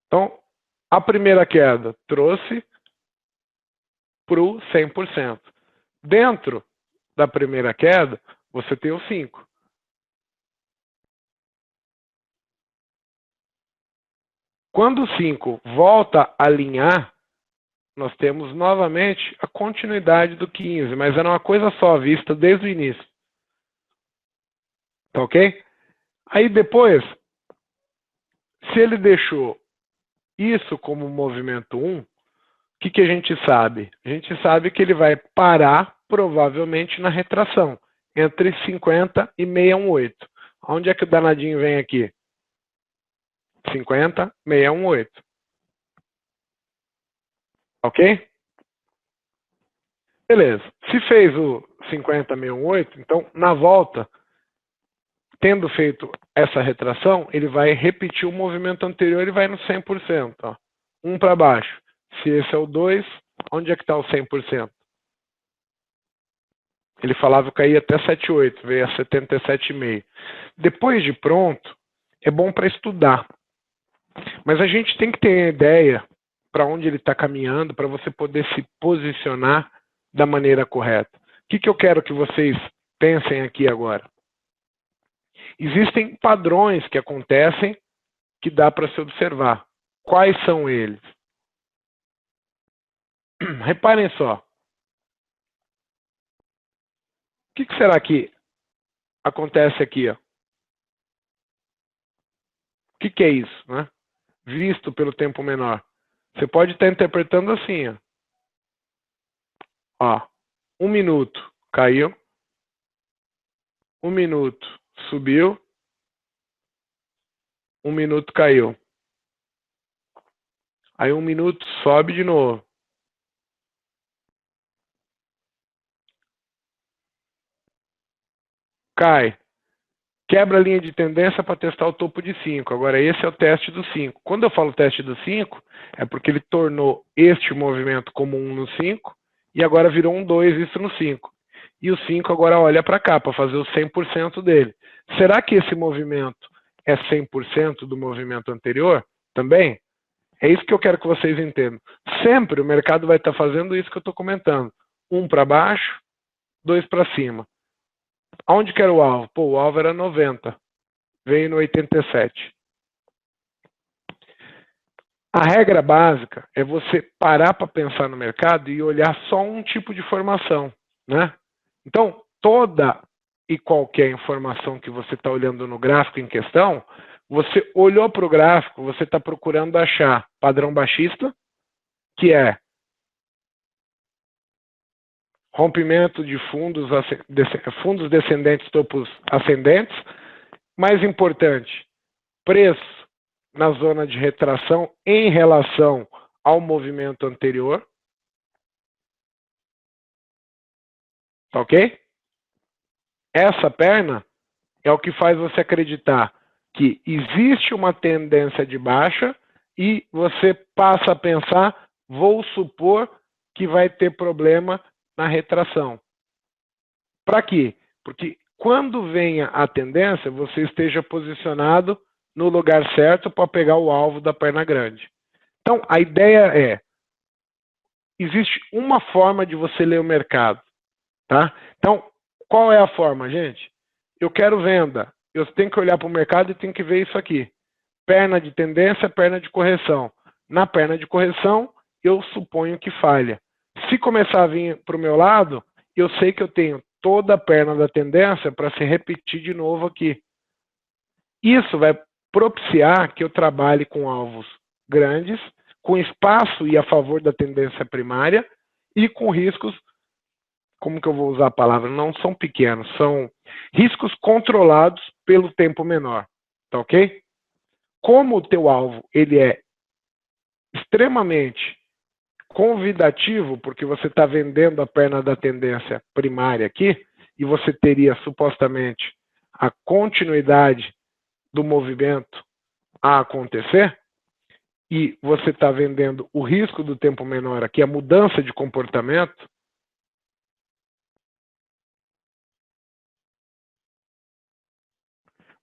Então, a primeira queda trouxe para o 100%. Dentro da primeira queda, você tem o 5. Quando o 5 volta a alinhar, nós temos novamente a continuidade do 15, mas era uma coisa só vista desde o início. Tá ok? Aí depois, se ele deixou isso como movimento 1, o que a gente sabe? A gente sabe que ele vai parar provavelmente na retração, entre 50 e 618. Onde é que o danadinho vem aqui? 50, 618. Ok? Beleza. Se fez o 50, 618, então na volta, tendo feito essa retração, ele vai repetir o movimento anterior e vai no 100%. Ó. 1 para baixo. Se esse é o 2, onde é que está o 100%? Ele falava que caía até 7,8, veio a 77,5. Depois de pronto, é bom para estudar. Mas a gente tem que ter ideia para onde ele está caminhando, para você poder se posicionar da maneira correta. O que eu quero que vocês pensem aqui agora? Existem padrões que acontecem que dá para se observar. Quais são eles? Reparem só. O que será que acontece aqui? Ó? O que é isso? Né? Visto pelo tempo menor. Você pode estar interpretando assim. Ó, 1 minuto caiu. 1 minuto subiu. 1 minuto caiu. Aí 1 minuto sobe de novo. Cai. Quebra a linha de tendência para testar o topo de 5. Agora, esse é o teste do 5. Quando eu falo teste do 5, é porque ele tornou este movimento como 1 no 5 e agora virou um 2 isso no 5. E o 5 agora olha para cá para fazer o 100% dele. Será que esse movimento é 100% do movimento anterior também? É isso que eu quero que vocês entendam. Sempre o mercado vai estar fazendo isso que eu estou comentando. 1 para baixo, 2 para cima. Aonde que era o alvo? Pô, o alvo era 90. Veio no 87. A regra básica é você parar para pensar no mercado e olhar só um tipo de formação, né? Então, toda e qualquer informação que você está olhando no gráfico em questão, você olhou para o gráfico, você está procurando achar padrão baixista, que é rompimento de fundos descendentes, topos ascendentes. Mais importante, preço na zona de retração em relação ao movimento anterior. Ok? Essa perna é o que faz você acreditar que existe uma tendência de baixa e você passa a pensar, vou supor que vai ter problema na retração. Para quê? Porque quando venha a tendência, você esteja posicionado no lugar certo para pegar o alvo da perna grande. Então, a ideia é, existe uma forma de você ler o mercado. Tá? Então, qual é a forma, gente? Eu quero venda. Eu tenho que olhar para o mercado e tenho que ver isso aqui. Perna de tendência, perna de correção. Na perna de correção, eu suponho que falha. Se começar a vir para o meu lado, eu sei que eu tenho toda a perna da tendência para se repetir de novo aqui. Isso vai propiciar que eu trabalhe com alvos grandes, com espaço e a favor da tendência primária e com riscos, como que eu vou usar a palavra? Não são pequenos, são riscos controlados pelo tempo menor. Tá ok? Como o teu alvo ele é extremamente convidativo, porque você está vendendo a perna da tendência primária aqui, e você teria supostamente a continuidade do movimento a acontecer, e você está vendendo o risco do tempo menor aqui, a mudança de comportamento,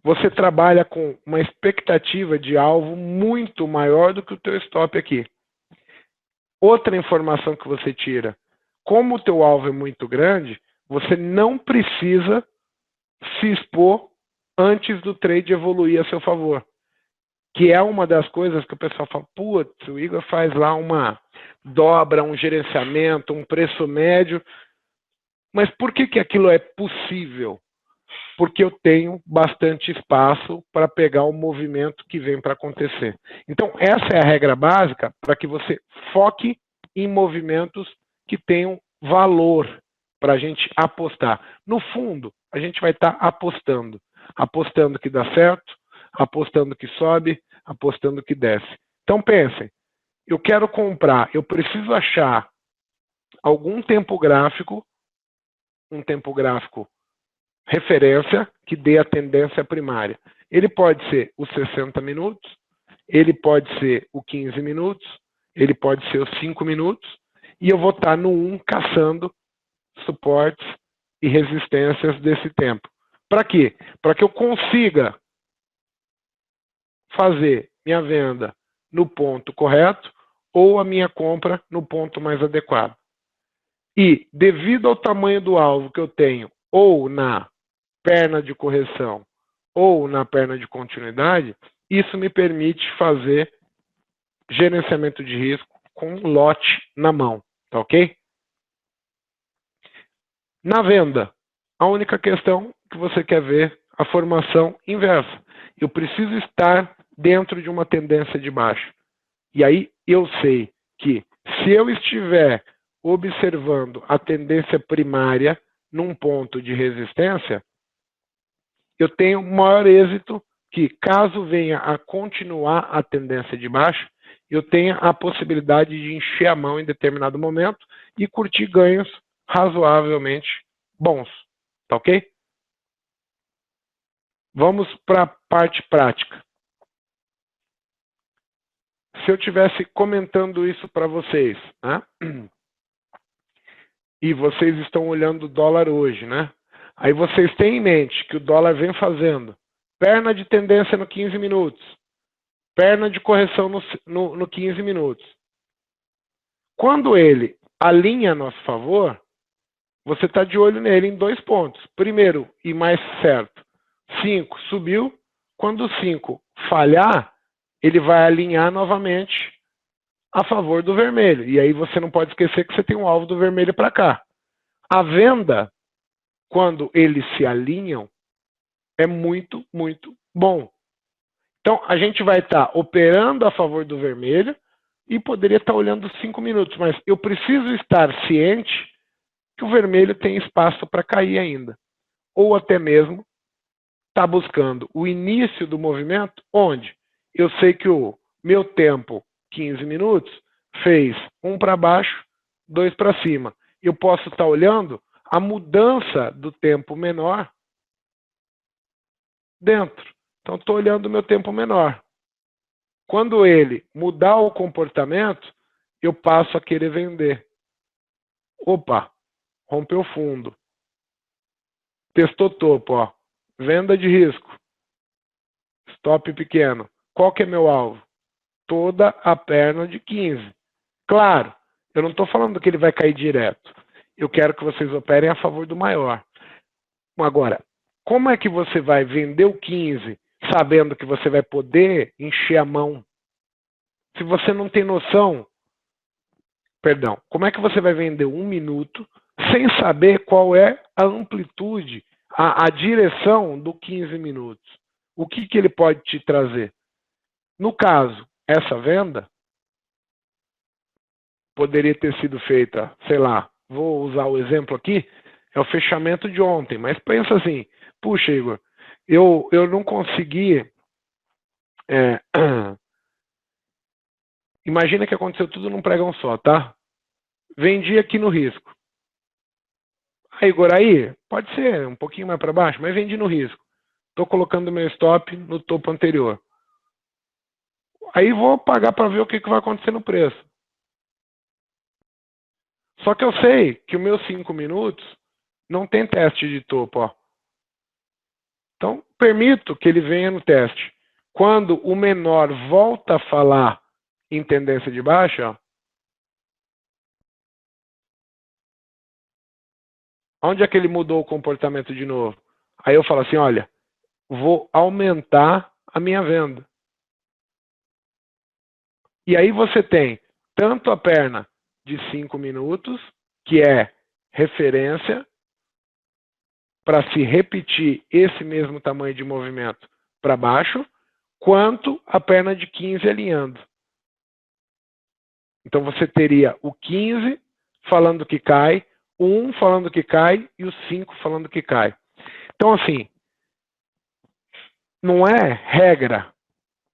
você trabalha com uma expectativa de alvo muito maior do que o teu stop aqui. Outra informação que você tira, como o teu alvo é muito grande, você não precisa se expor antes do trade evoluir a seu favor. que é uma das coisas que o pessoal fala, putz, o Igor faz lá uma dobra, um gerenciamento, um preço médio, mas por que aquilo é possível? Porque eu tenho bastante espaço para pegar o movimento que vem para acontecer. Então, essa é a regra básica para que você foque em movimentos que tenham valor para a gente apostar. No fundo, a gente vai estar apostando. Apostando que dá certo, apostando que sobe, apostando que desce. Então, pensem, eu quero comprar, eu preciso achar algum tempo gráfico, um tempo gráfico referência que dê a tendência primária. Ele pode ser os 60 minutos, ele pode ser o 15 minutos, ele pode ser os 5 minutos, e eu vou estar no 1 caçando suportes e resistências desse tempo. Para quê? Para que eu consiga fazer minha venda no ponto correto ou a minha compra no ponto mais adequado. E, devido ao tamanho do alvo que eu tenho, ou na perna de correção ou na perna de continuidade, isso me permite fazer gerenciamento de risco com um lote na mão, tá ok? Na venda, a única questão que você quer ver a formação inversa. Eu preciso estar dentro de uma tendência de baixo. E aí eu sei que se eu estiver observando a tendência primária num ponto de resistência, eu tenho maior êxito que, caso venha a continuar a tendência de baixo, eu tenha a possibilidade de encher a mão em determinado momento e curtir ganhos razoavelmente bons. Tá ok? Vamos para a parte prática. Se eu tivesse comentando isso para vocês, né? E vocês estão olhando o dólar hoje, né? Aí vocês têm em mente que o dólar vem fazendo perna de tendência no 15 minutos, perna de correção no 15 minutos. Quando ele alinha a nosso favor, você está de olho nele em 2 pontos. Primeiro, e mais certo, 5 subiu. Quando o 5 falhar, ele vai alinhar novamente a favor do vermelho. E aí você não pode esquecer que você tem um alvo do vermelho para cá. A venda, quando eles se alinham, é muito, muito bom. Então, a gente vai estar operando a favor do vermelho e poderia estar olhando 5 minutos, mas eu preciso estar ciente que o vermelho tem espaço para cair ainda. Ou até mesmo estar buscando o início do movimento, onde eu sei que o meu tempo, 15 minutos, fez 1 para baixo, 2 para cima. Eu posso estar olhando a mudança do tempo menor dentro. Então, estou olhando o meu tempo menor. Quando ele mudar o comportamento, eu passo a querer vender. Opa, rompeu fundo. Testou topo, ó. Venda de risco. Stop pequeno. Qual que é meu alvo? Toda a perna de 15. Claro, eu não estou falando que ele vai cair direto. Eu quero que vocês operem a favor do maior. Agora, como é que você vai vender o 15 sabendo que você vai poder encher a mão? Se você não tem noção, como é que você vai vender 1 minuto sem saber qual é a amplitude, a direção do 15 minutos? O que ele pode te trazer? No caso, essa venda poderia ter sido feita, sei lá, vou usar o exemplo aqui, é o fechamento de ontem, mas pensa assim, puxa, Igor, eu não consegui... Imagina que aconteceu tudo num pregão só, tá? Vendi aqui no risco. Aí, Igor, aí pode ser um pouquinho mais para baixo, mas vendi no risco. Estou colocando meu stop no topo anterior. Aí vou pagar para ver o que vai acontecer no preço. Só que eu sei que o meu 5 minutos não tem teste de topo, ó. Então, permito que ele venha no teste. Quando o menor volta a falar em tendência de baixa, ó, onde é que ele mudou o comportamento de novo? Aí eu falo assim, olha, vou aumentar a minha venda. E aí você tem tanto a perna de 5 minutos, que é referência, para se repetir esse mesmo tamanho de movimento para baixo, quanto a perna de 15 alinhando. Então você teria o 15 falando que cai, o 1 falando que cai e o 5 falando que cai. Então, assim, não é regra,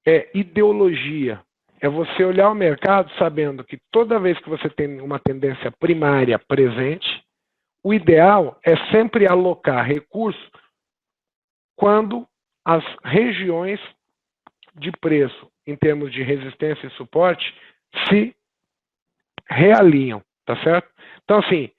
é ideologia. É você olhar o mercado sabendo que toda vez que você tem uma tendência primária presente, o ideal é sempre alocar recurso quando as regiões de preço, em termos de resistência e suporte, se realinham, tá certo? Então, assim,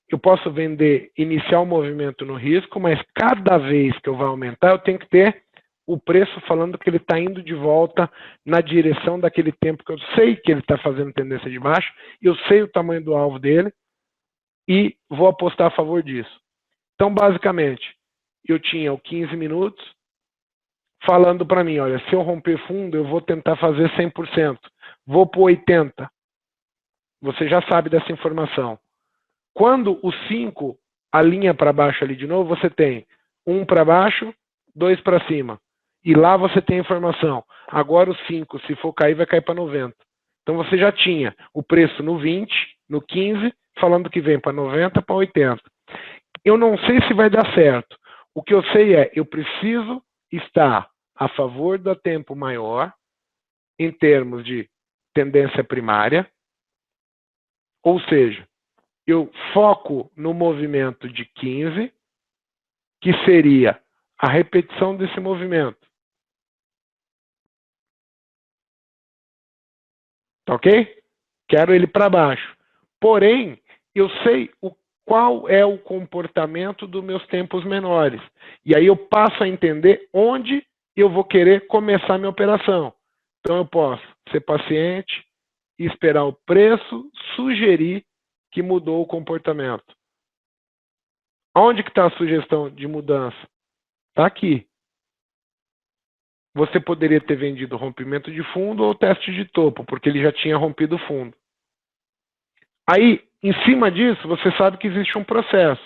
eu posso vender, iniciar o movimento no risco, mas cada vez que eu vou aumentar, eu tenho que ter o preço falando que ele está indo de volta na direção daquele tempo que eu sei que ele está fazendo tendência de baixo, eu sei o tamanho do alvo dele e vou apostar a favor disso. Então, basicamente, eu tinha o 15 minutos falando para mim, olha, se eu romper fundo, eu vou tentar fazer 100%, vou para 80%. Você já sabe dessa informação. Quando o 5 alinha para baixo ali de novo, você tem 1 para baixo, 2 para cima. E lá você tem a informação. Agora o 5, se for cair, vai cair para 90. Então você já tinha o preço no 20, no 15, falando que vem para 90, para 80. Eu não sei se vai dar certo. O que eu sei é, eu preciso estar a favor do tempo maior, em termos de tendência primária, ou seja, eu foco no movimento de 15, que seria a repetição desse movimento. Tá ok? Quero ele para baixo. Porém, eu sei qual é o comportamento dos meus tempos menores. E aí eu passo a entender onde eu vou querer começar minha operação. Então eu posso ser paciente, esperar o preço, sugerir que mudou o comportamento. Onde que está a sugestão de mudança? Está aqui. Você poderia ter vendido rompimento de fundo ou teste de topo, porque ele já tinha rompido o fundo. Aí, em cima disso, você sabe que existe um processo.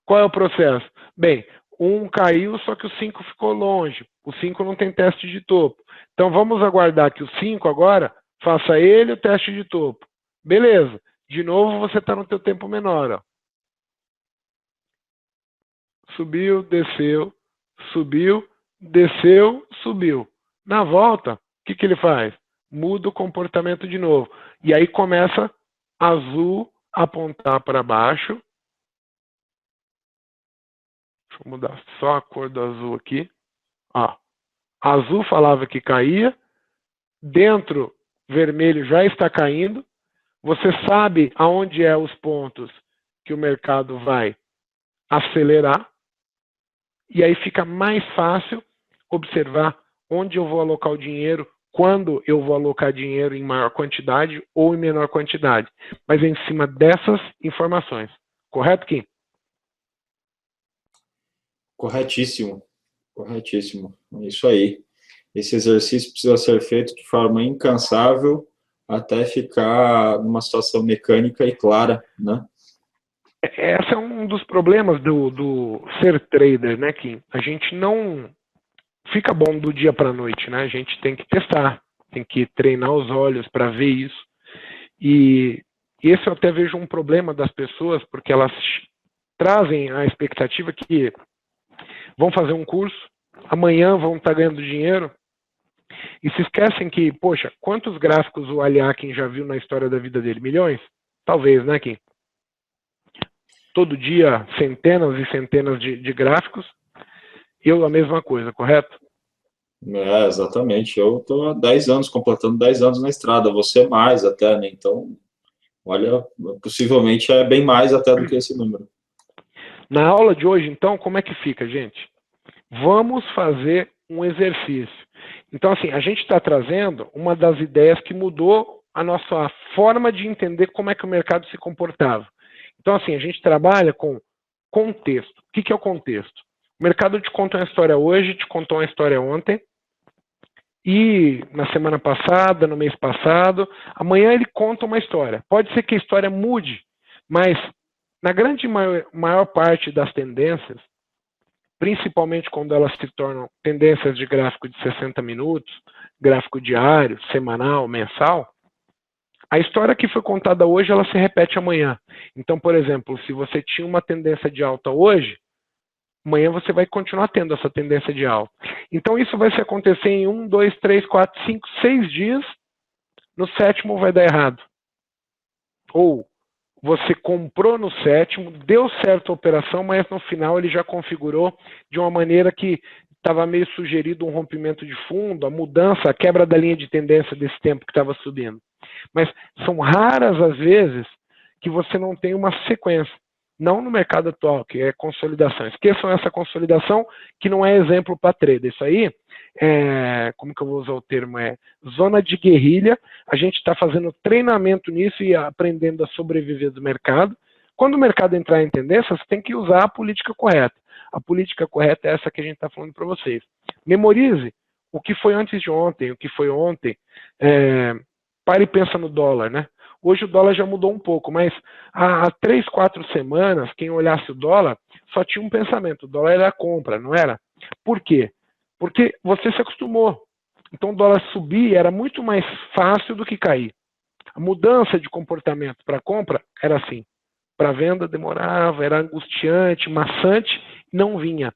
Qual é o processo? Bem, um caiu, só que o 5 ficou longe. O 5 não tem teste de topo. Então, vamos aguardar que o 5 agora faça ele o teste de topo. Beleza. De novo, você está no teu tempo menor. Ó. Subiu, desceu, subiu, desceu, subiu. Na volta, o que ele faz? Muda o comportamento de novo. E aí começa azul apontar para baixo. Deixa eu mudar só a cor do azul aqui. Ó, azul falava que caía. Dentro, vermelho já está caindo. Você sabe aonde é os pontos que o mercado vai acelerar. E aí fica mais fácil observar onde eu vou alocar o dinheiro, quando eu vou alocar dinheiro em maior quantidade ou em menor quantidade. Mas é em cima dessas informações. Correto, Kim? Corretíssimo, corretíssimo. É isso aí. Esse exercício precisa ser feito de forma incansável até ficar numa situação mecânica e clara, né? Esse é um dos problemas do ser trader, né, Kim? A gente não fica bom do dia para a noite, né? A gente tem que testar, tem que treinar os olhos para ver isso. E esse eu até vejo um problema das pessoas, porque elas trazem a expectativa que vão fazer um curso, amanhã vão estar ganhando dinheiro, e se esquecem que, poxa, quantos gráficos o Aliakin já viu na história da vida dele? Milhões? Talvez, né, Kim? Todo dia, centenas e centenas de gráficos. Eu, a mesma coisa, correto? É, exatamente. Eu estou há 10 anos, completando 10 anos na estrada, você mais até, né? Então, olha, possivelmente é bem mais até do que esse número. Na aula de hoje, então, como é que fica, gente? Vamos fazer um exercício. Então, assim, a gente está trazendo uma das ideias que mudou a nossa forma de entender como é que o mercado se comportava. Então, assim, a gente trabalha com contexto. O que é o contexto? O mercado te conta uma história hoje, te contou uma história ontem, E na semana passada, no mês passado, amanhã ele conta uma história. Pode ser que a história mude, mas na grande maior parte das tendências, principalmente quando elas se tornam tendências de gráfico de 60 minutos, gráfico diário, semanal, mensal, a história que foi contada hoje, ela se repete amanhã. Então, por exemplo, se você tinha uma tendência de alta hoje, amanhã você vai continuar tendo essa tendência de alta. Então, isso vai se acontecer em 1, 2, 3, 4, 5, 6 dias. No sétimo vai dar errado. Ou você comprou no sétimo, deu certo a operação, mas no final ele já configurou de uma maneira que estava meio sugerido um rompimento de fundo, a mudança, a quebra da linha de tendência desse tempo que estava subindo. Mas são raras as vezes que você não tem uma sequência. Não no mercado atual, que é consolidação. Esqueçam essa consolidação, que não é exemplo para trader. Isso aí, como que eu vou usar o termo? É zona de guerrilha. A gente está fazendo treinamento nisso e aprendendo a sobreviver do mercado. Quando o mercado entrar em tendência, você tem que usar a política correta. A política correta é essa que a gente está falando para vocês. Memorize o que foi antes de ontem, o que foi ontem. Pare e pensa no dólar, né? Hoje o dólar já mudou um pouco, mas há 3, 4 semanas, quem olhasse o dólar só tinha um pensamento: o dólar era compra, não era? Por quê? Porque você se acostumou. Então o dólar subir era muito mais fácil do que cair. A mudança de comportamento para compra era assim. Para venda demorava, era angustiante, maçante, não vinha.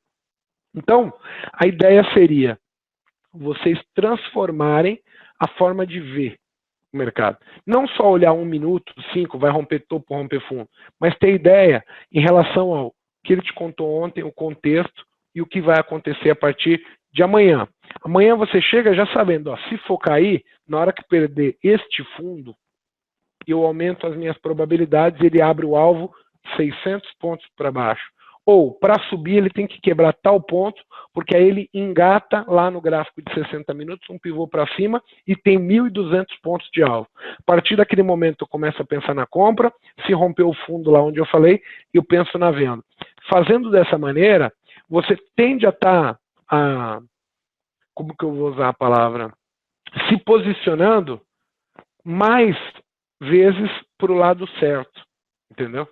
Então, a ideia seria vocês transformarem a forma de ver o mercado. Não só olhar 1 minuto, 5, vai romper topo, romper fundo, mas ter ideia em relação ao que ele te contou ontem, o contexto e o que vai acontecer a partir de amanhã. Amanhã você chega já sabendo, ó, se for cair, na hora que perder este fundo, eu aumento as minhas probabilidades, ele abre o alvo 600 pontos para baixo. Ou, para subir, ele tem que quebrar tal ponto, porque aí ele engata lá no gráfico de 60 minutos, um pivô para cima, e tem 1.200 pontos de alvo. A partir daquele momento, eu começo a pensar na compra, se romper o fundo lá onde eu falei, eu penso na venda. Fazendo dessa maneira, você tende a estar, como que eu vou usar a palavra? Se posicionando mais vezes para o lado certo, entendeu?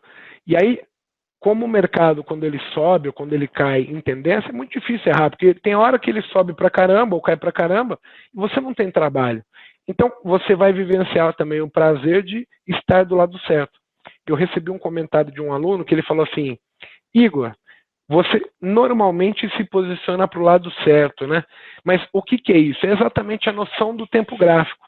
E aí, como o mercado, quando ele sobe ou quando ele cai em tendência, é muito difícil errar, porque tem hora que ele sobe para caramba ou cai para caramba e você não tem trabalho. Então, você vai vivenciar também o prazer de estar do lado certo. Eu recebi um comentário de um aluno que ele falou assim: Igor, você normalmente se posiciona para o lado certo, né? Mas o que é isso? É exatamente a noção do tempo gráfico.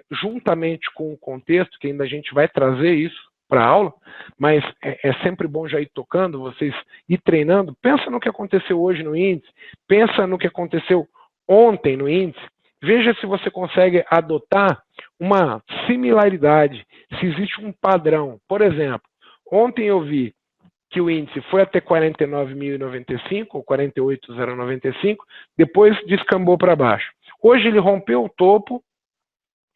Juntamente com o contexto, que ainda a gente vai trazer isso para a aula, mas é sempre bom já ir tocando, vocês ir treinando. Pensa no que aconteceu hoje no índice, pensa no que aconteceu ontem no índice, veja se você consegue adotar uma similaridade, se existe um padrão. Por exemplo, ontem eu vi que o índice foi até 49.095, ou 48.095, depois descambou para baixo. Hoje ele rompeu o topo,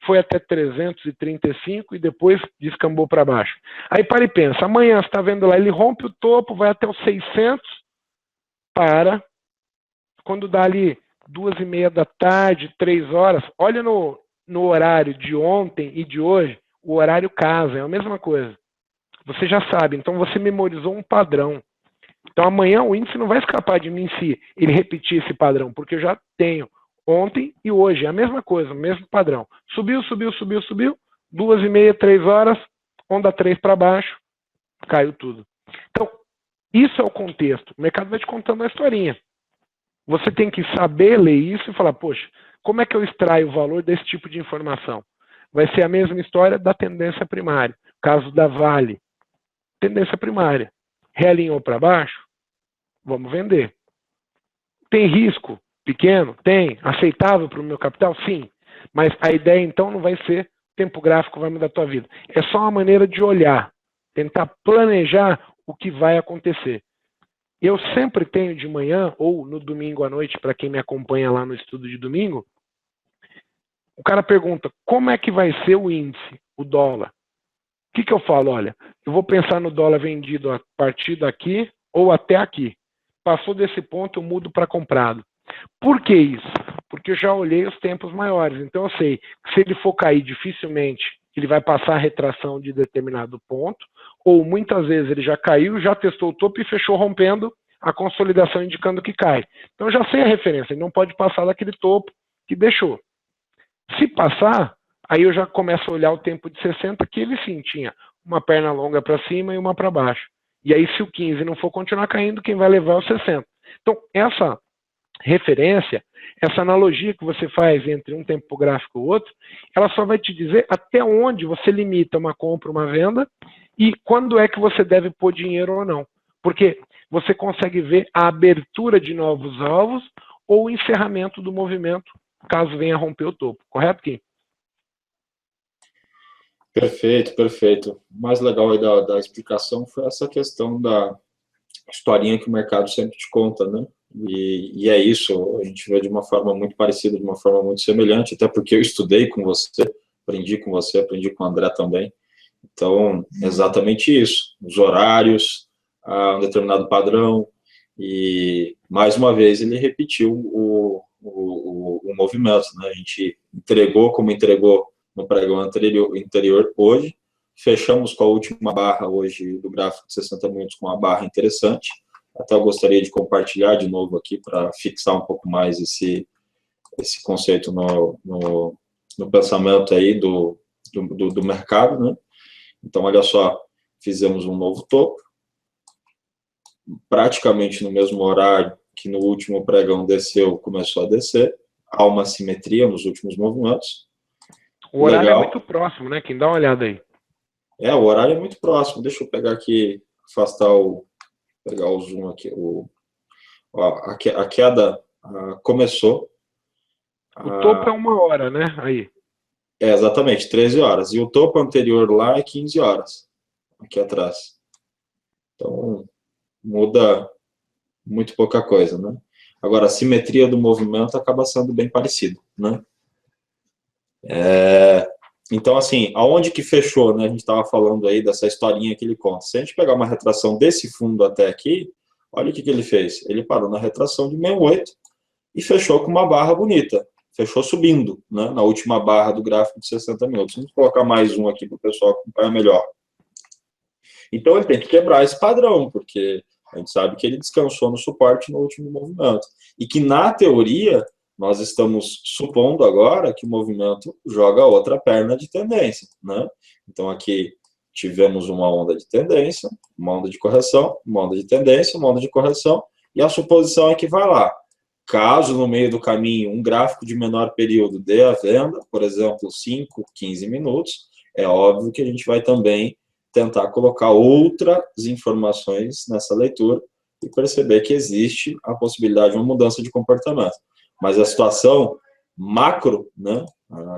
foi até 335 e depois descambou para baixo. Aí para e pensa, amanhã você está vendo lá, ele rompe o topo, vai até os 600, para, quando dá ali 2h30 da tarde, 3 horas, olha no horário de ontem e de hoje, o horário casa, é a mesma coisa. Você já sabe, então você memorizou um padrão. Então amanhã o índice não vai escapar de mim se ele repetir esse padrão, porque eu já tenho ontem e hoje, é a mesma coisa, o mesmo padrão. Subiu, 2h30, 3 horas, onda 3 para baixo, caiu tudo. Então, isso é o contexto. O mercado vai te contando a historinha. Você tem que saber ler isso e falar, poxa, como é que eu extraio o valor desse tipo de informação? Vai ser a mesma história da tendência primária. Caso da Vale, tendência primária. Realinhou para baixo? Vamos vender. Tem risco pequeno? Tem. Aceitável para o meu capital? Sim. Mas a ideia, então, não vai ser tempo gráfico vai mudar a tua vida. É só uma maneira de olhar, tentar planejar o que vai acontecer. Eu sempre tenho de manhã, ou no domingo à noite, para quem me acompanha lá no estudo de domingo, o cara pergunta, como é que vai ser o índice, o dólar? O que eu falo? Olha, eu vou pensar no dólar vendido a partir daqui ou até aqui. Passou desse ponto, eu mudo para comprado. Por que isso? porque eu já olhei os tempos maiores. Então eu sei que se ele for cair dificilmente, ele vai passar a retração de determinado ponto, ou muitas vezes ele já caiu, já testou o topo e fechou rompendo a consolidação indicando que cai. Então eu já sei a referência, ele não pode passar daquele topo que deixou. Se passar, aí eu já começo a olhar o tempo de 60, que ele sim tinha uma perna longa para cima e uma para baixo. E aí se o 15 não for continuar caindo, quem vai levar é o 60. Então essa referência, essa analogia que você faz entre um tempo gráfico e o outro, ela só vai te dizer até onde você limita uma compra, uma venda, e quando é que você deve pôr dinheiro ou não. Porque você consegue ver a abertura de novos alvos ou o encerramento do movimento, caso venha romper o topo. Correto, Kim? Perfeito, perfeito. O mais legal aí da explicação foi essa questão da historinha que o mercado sempre te conta, né? E é isso, a gente vê de uma forma muito parecida, de uma forma muito semelhante, até porque eu estudei com você, aprendi com o André também. Então, exatamente isso. Os horários, um determinado padrão, e, mais uma vez, ele repetiu o movimento, né? A gente entregou como entregou no pregão anterior hoje, fechamos com a última barra hoje do gráfico de 60 minutos com uma barra interessante. Até eu gostaria de compartilhar de novo aqui para fixar um pouco mais esse conceito no pensamento aí do mercado, né? Então, olha só, fizemos um novo topo, praticamente no mesmo horário que no último pregão desceu, começou a descer, há uma simetria nos últimos movimentos. O horário é muito próximo, né? Quem dá uma olhada aí. O horário é muito próximo. Deixa eu pegar aqui, pegar o zoom aqui. A queda começou. O topo é 1 hora, né? Aí. Exatamente, 13 horas. E o topo anterior lá é 15 horas, aqui atrás. Então, muda muito pouca coisa, né? Agora, a simetria do movimento acaba sendo bem parecida, né? Então, assim, aonde que fechou, né? A gente estava falando aí dessa historinha que ele conta. Se a gente pegar uma retração desse fundo até aqui, olha o que ele fez. Ele parou na retração de 68 e fechou com uma barra bonita. Fechou subindo, né? Na última barra do gráfico de 60 minutos. Vamos colocar mais um aqui para o pessoal acompanhar melhor. Então, ele tem que quebrar esse padrão, porque a gente sabe que ele descansou no suporte no último movimento. E que, na teoria, nós estamos supondo agora que o movimento joga outra perna de tendência, né? Então, aqui tivemos uma onda de tendência, uma onda de correção, uma onda de tendência, uma onda de correção, e a suposição é que vai lá. Caso, no meio do caminho, um gráfico de menor período dê a venda, por exemplo, 5, 15 minutos, é óbvio que a gente vai também tentar colocar outras informações nessa leitura e perceber que existe a possibilidade de uma mudança de comportamento. Mas a situação macro, né,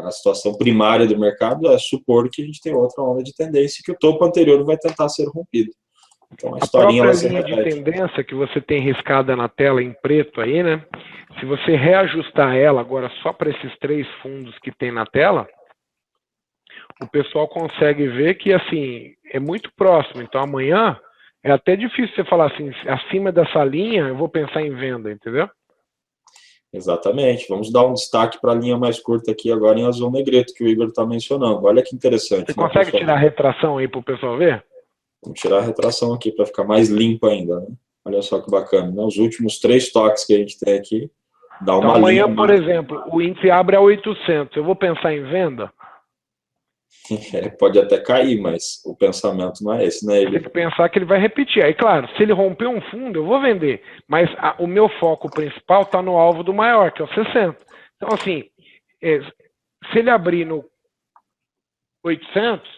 a situação primária do mercado é supor que a gente tem outra onda de tendência e que o topo anterior vai tentar ser rompido. Então, a historinha ela se repete. A própria linha de tendência que você tem riscada na tela em preto aí, né? Se você reajustar ela agora só para esses 3 fundos que tem na tela, o pessoal consegue ver que, assim, é muito próximo. Então, amanhã é até difícil você falar assim, acima dessa linha, eu vou pensar em venda, entendeu? Exatamente. Vamos dar um destaque para a linha mais curta aqui agora em azul negrito, que o Igor está mencionando. Olha que interessante. Você consegue tirar a retração aí para o pessoal ver? Vamos tirar a retração aqui para ficar mais limpo ainda, né? Olha só que bacana, né? Os últimos 3 toques que a gente tem aqui, dá uma então, amanhã, linha... por exemplo, o índice abre a 800. Eu vou pensar em venda? Pode até cair, mas o pensamento não é esse, né? Tem que pensar que ele vai repetir. Aí, claro, se ele romper um fundo, eu vou vender. Mas o meu foco principal está no alvo do maior, que é o 60. Então, assim, se ele abrir no 800,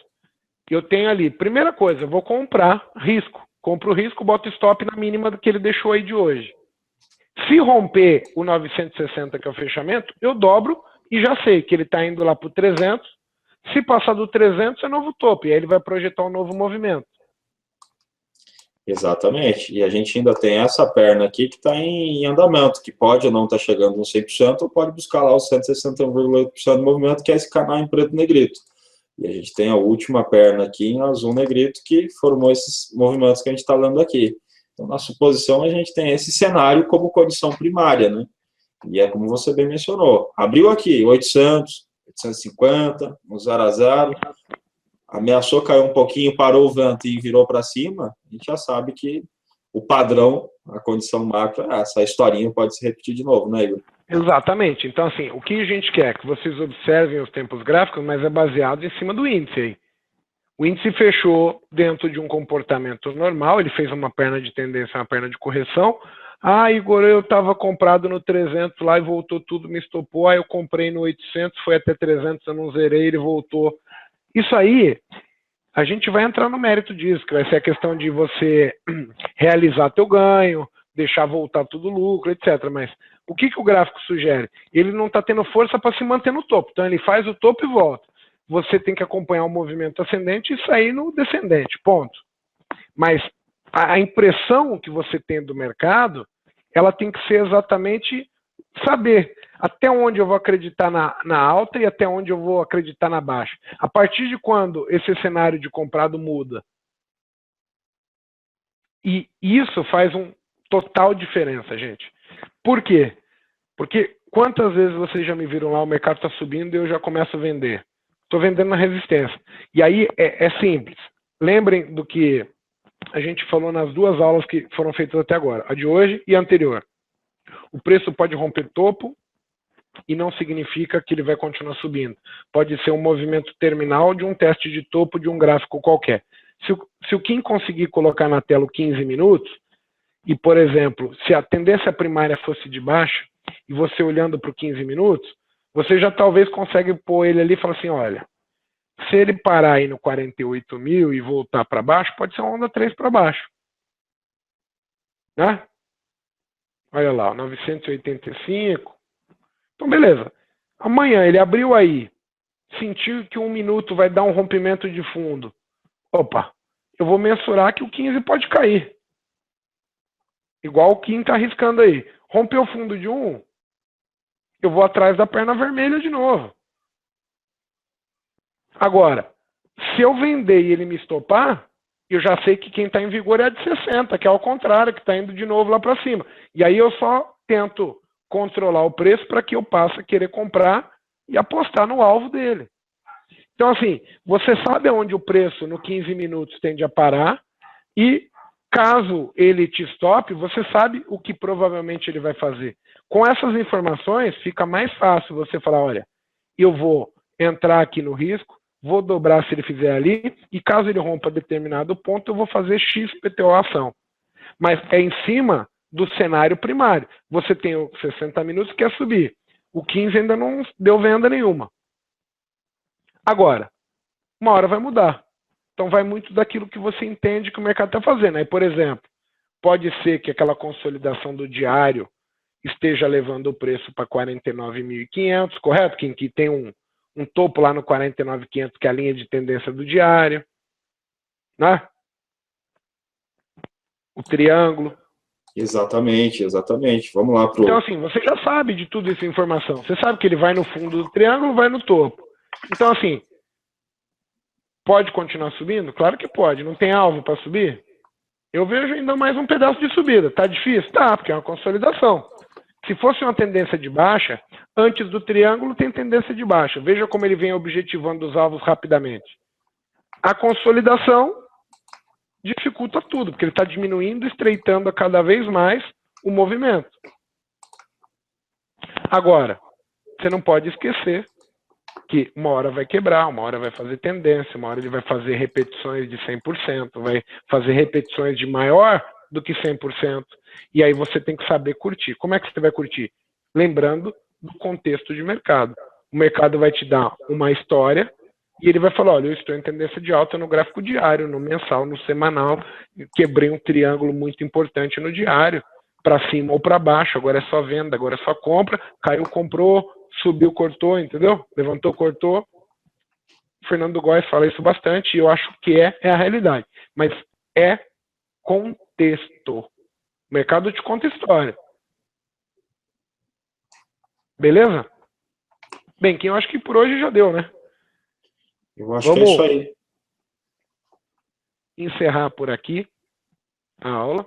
eu tenho ali, primeira coisa, eu vou comprar risco. Compro o risco, boto stop na mínima que ele deixou aí de hoje. Se romper o 960, que é o fechamento, eu dobro e já sei que ele está indo lá para o 300. Se passar do 300, é novo topo. E aí ele vai projetar um novo movimento. Exatamente. E a gente ainda tem essa perna aqui que está em andamento, que pode ou não estar chegando nos 100%, ou pode buscar lá os 161,8% do movimento, que é esse canal em preto negrito. E a gente tem a última perna aqui em azul negrito, que formou esses movimentos que a gente está lendo aqui. Então, na suposição, a gente tem esse cenário como condição primária, né? E é como você bem mencionou. Abriu aqui, 800, 850, no 0 a 0, ameaçou cair um pouquinho, parou o vento e virou para cima, a gente já sabe que o padrão, a condição macro, essa historinha pode se repetir de novo, né, Igor? Exatamente. Então, assim, o que a gente quer é que vocês observem os tempos gráficos, mas é baseado em cima do índice aí. O índice fechou dentro de um comportamento normal, ele fez uma perna de tendência, uma perna de correção. Ah, Igor, eu estava comprado no 300 lá e voltou tudo, me estopou. Aí eu comprei no 800, foi até 300, eu não zerei, ele voltou. Isso aí, a gente vai entrar no mérito disso, que vai ser a questão de você realizar teu ganho, deixar voltar tudo lucro, etc. Mas o que o gráfico sugere? Ele não está tendo força para se manter no topo. Então ele faz o topo e volta. Você tem que acompanhar o movimento ascendente e sair no descendente, ponto. Mas a impressão que você tem do mercado, ela tem que ser exatamente saber até onde eu vou acreditar na alta e até onde eu vou acreditar na baixa. A partir de quando esse cenário de comprado muda. E isso faz um total diferença, gente. Por quê? Porque quantas vezes vocês já me viram lá, o mercado está subindo e eu já começo a vender. Estou vendendo na resistência. E aí é simples. Lembrem do que a gente falou nas duas aulas que foram feitas até agora, a de hoje e a anterior. O preço pode romper topo e não significa que ele vai continuar subindo. Pode ser um movimento terminal de um teste de topo de um gráfico qualquer. Se o Kim conseguir colocar na tela 15 minutos, e, por exemplo, se a tendência primária fosse de baixa, e você olhando para o 15 minutos, você já talvez consegue pôr ele ali e falar assim, olha, se ele parar aí no 48 mil e voltar para baixo, pode ser uma onda 3 para baixo. Né? Olha lá, 985. Então, beleza. Amanhã ele abriu aí, sentiu que 1 minuto vai dar um rompimento de fundo. Opa, eu vou mensurar que o 15 pode cair. Igual o Kim está arriscando aí. Rompeu o fundo de 1, eu vou atrás da perna vermelha de novo. Agora, se eu vender e ele me estopar, eu já sei que quem está em vigor é a de 60, que é ao contrário, que está indo de novo lá para cima. E aí eu só tento controlar o preço para que eu passe a querer comprar e apostar no alvo dele. Então, assim, você sabe onde o preço no 15 minutos tende a parar e, caso ele te estope, você sabe o que provavelmente ele vai fazer. Com essas informações, fica mais fácil você falar, olha, eu vou entrar aqui no risco, vou dobrar se ele fizer ali, e caso ele rompa determinado ponto, eu vou fazer X PTO ação. Mas é em cima do cenário primário. Você tem o 60 minutos que quer subir. O 15 ainda não deu venda nenhuma. Agora, uma hora vai mudar. Então vai muito daquilo que você entende que o mercado está fazendo. Aí, por exemplo, pode ser que aquela consolidação do diário esteja levando o preço para 49.500, correto? Que tem um topo lá no 49.500, que é a linha de tendência do diário. Né? O triângulo. Exatamente, exatamente. Vamos lá pro... Então, assim, você já sabe de tudo isso informação. Você sabe que ele vai no fundo do triângulo, vai no topo. Então, assim, pode continuar subindo? Claro que pode. Não tem alvo para subir? Eu vejo ainda mais um pedaço de subida. Tá difícil? Tá, porque é uma consolidação. Se fosse uma tendência de baixa, antes do triângulo tem tendência de baixa. Veja como ele vem objetivando os alvos rapidamente. A consolidação dificulta tudo, porque ele está diminuindo, estreitando a cada vez mais o movimento. Agora, você não pode esquecer que uma hora vai quebrar, uma hora vai fazer tendência, uma hora ele vai fazer repetições de 100%, vai fazer repetições de maior do que 100%, e aí você tem que saber curtir. Como é que você vai curtir? Lembrando do contexto de mercado. O mercado vai te dar uma história e ele vai falar, olha, eu estou em tendência de alta no gráfico diário, no mensal, no semanal, quebrei um triângulo muito importante no diário, para cima ou para baixo, agora é só venda, agora é só compra, caiu, comprou, subiu, cortou, entendeu? Levantou, cortou. O Fernando Góes fala isso bastante e eu acho que é a realidade. Mas é contexto. O mercado te conta história. Beleza? Bem, que eu acho que por hoje já deu, né? Eu acho que é isso aí. Encerrar por aqui a aula.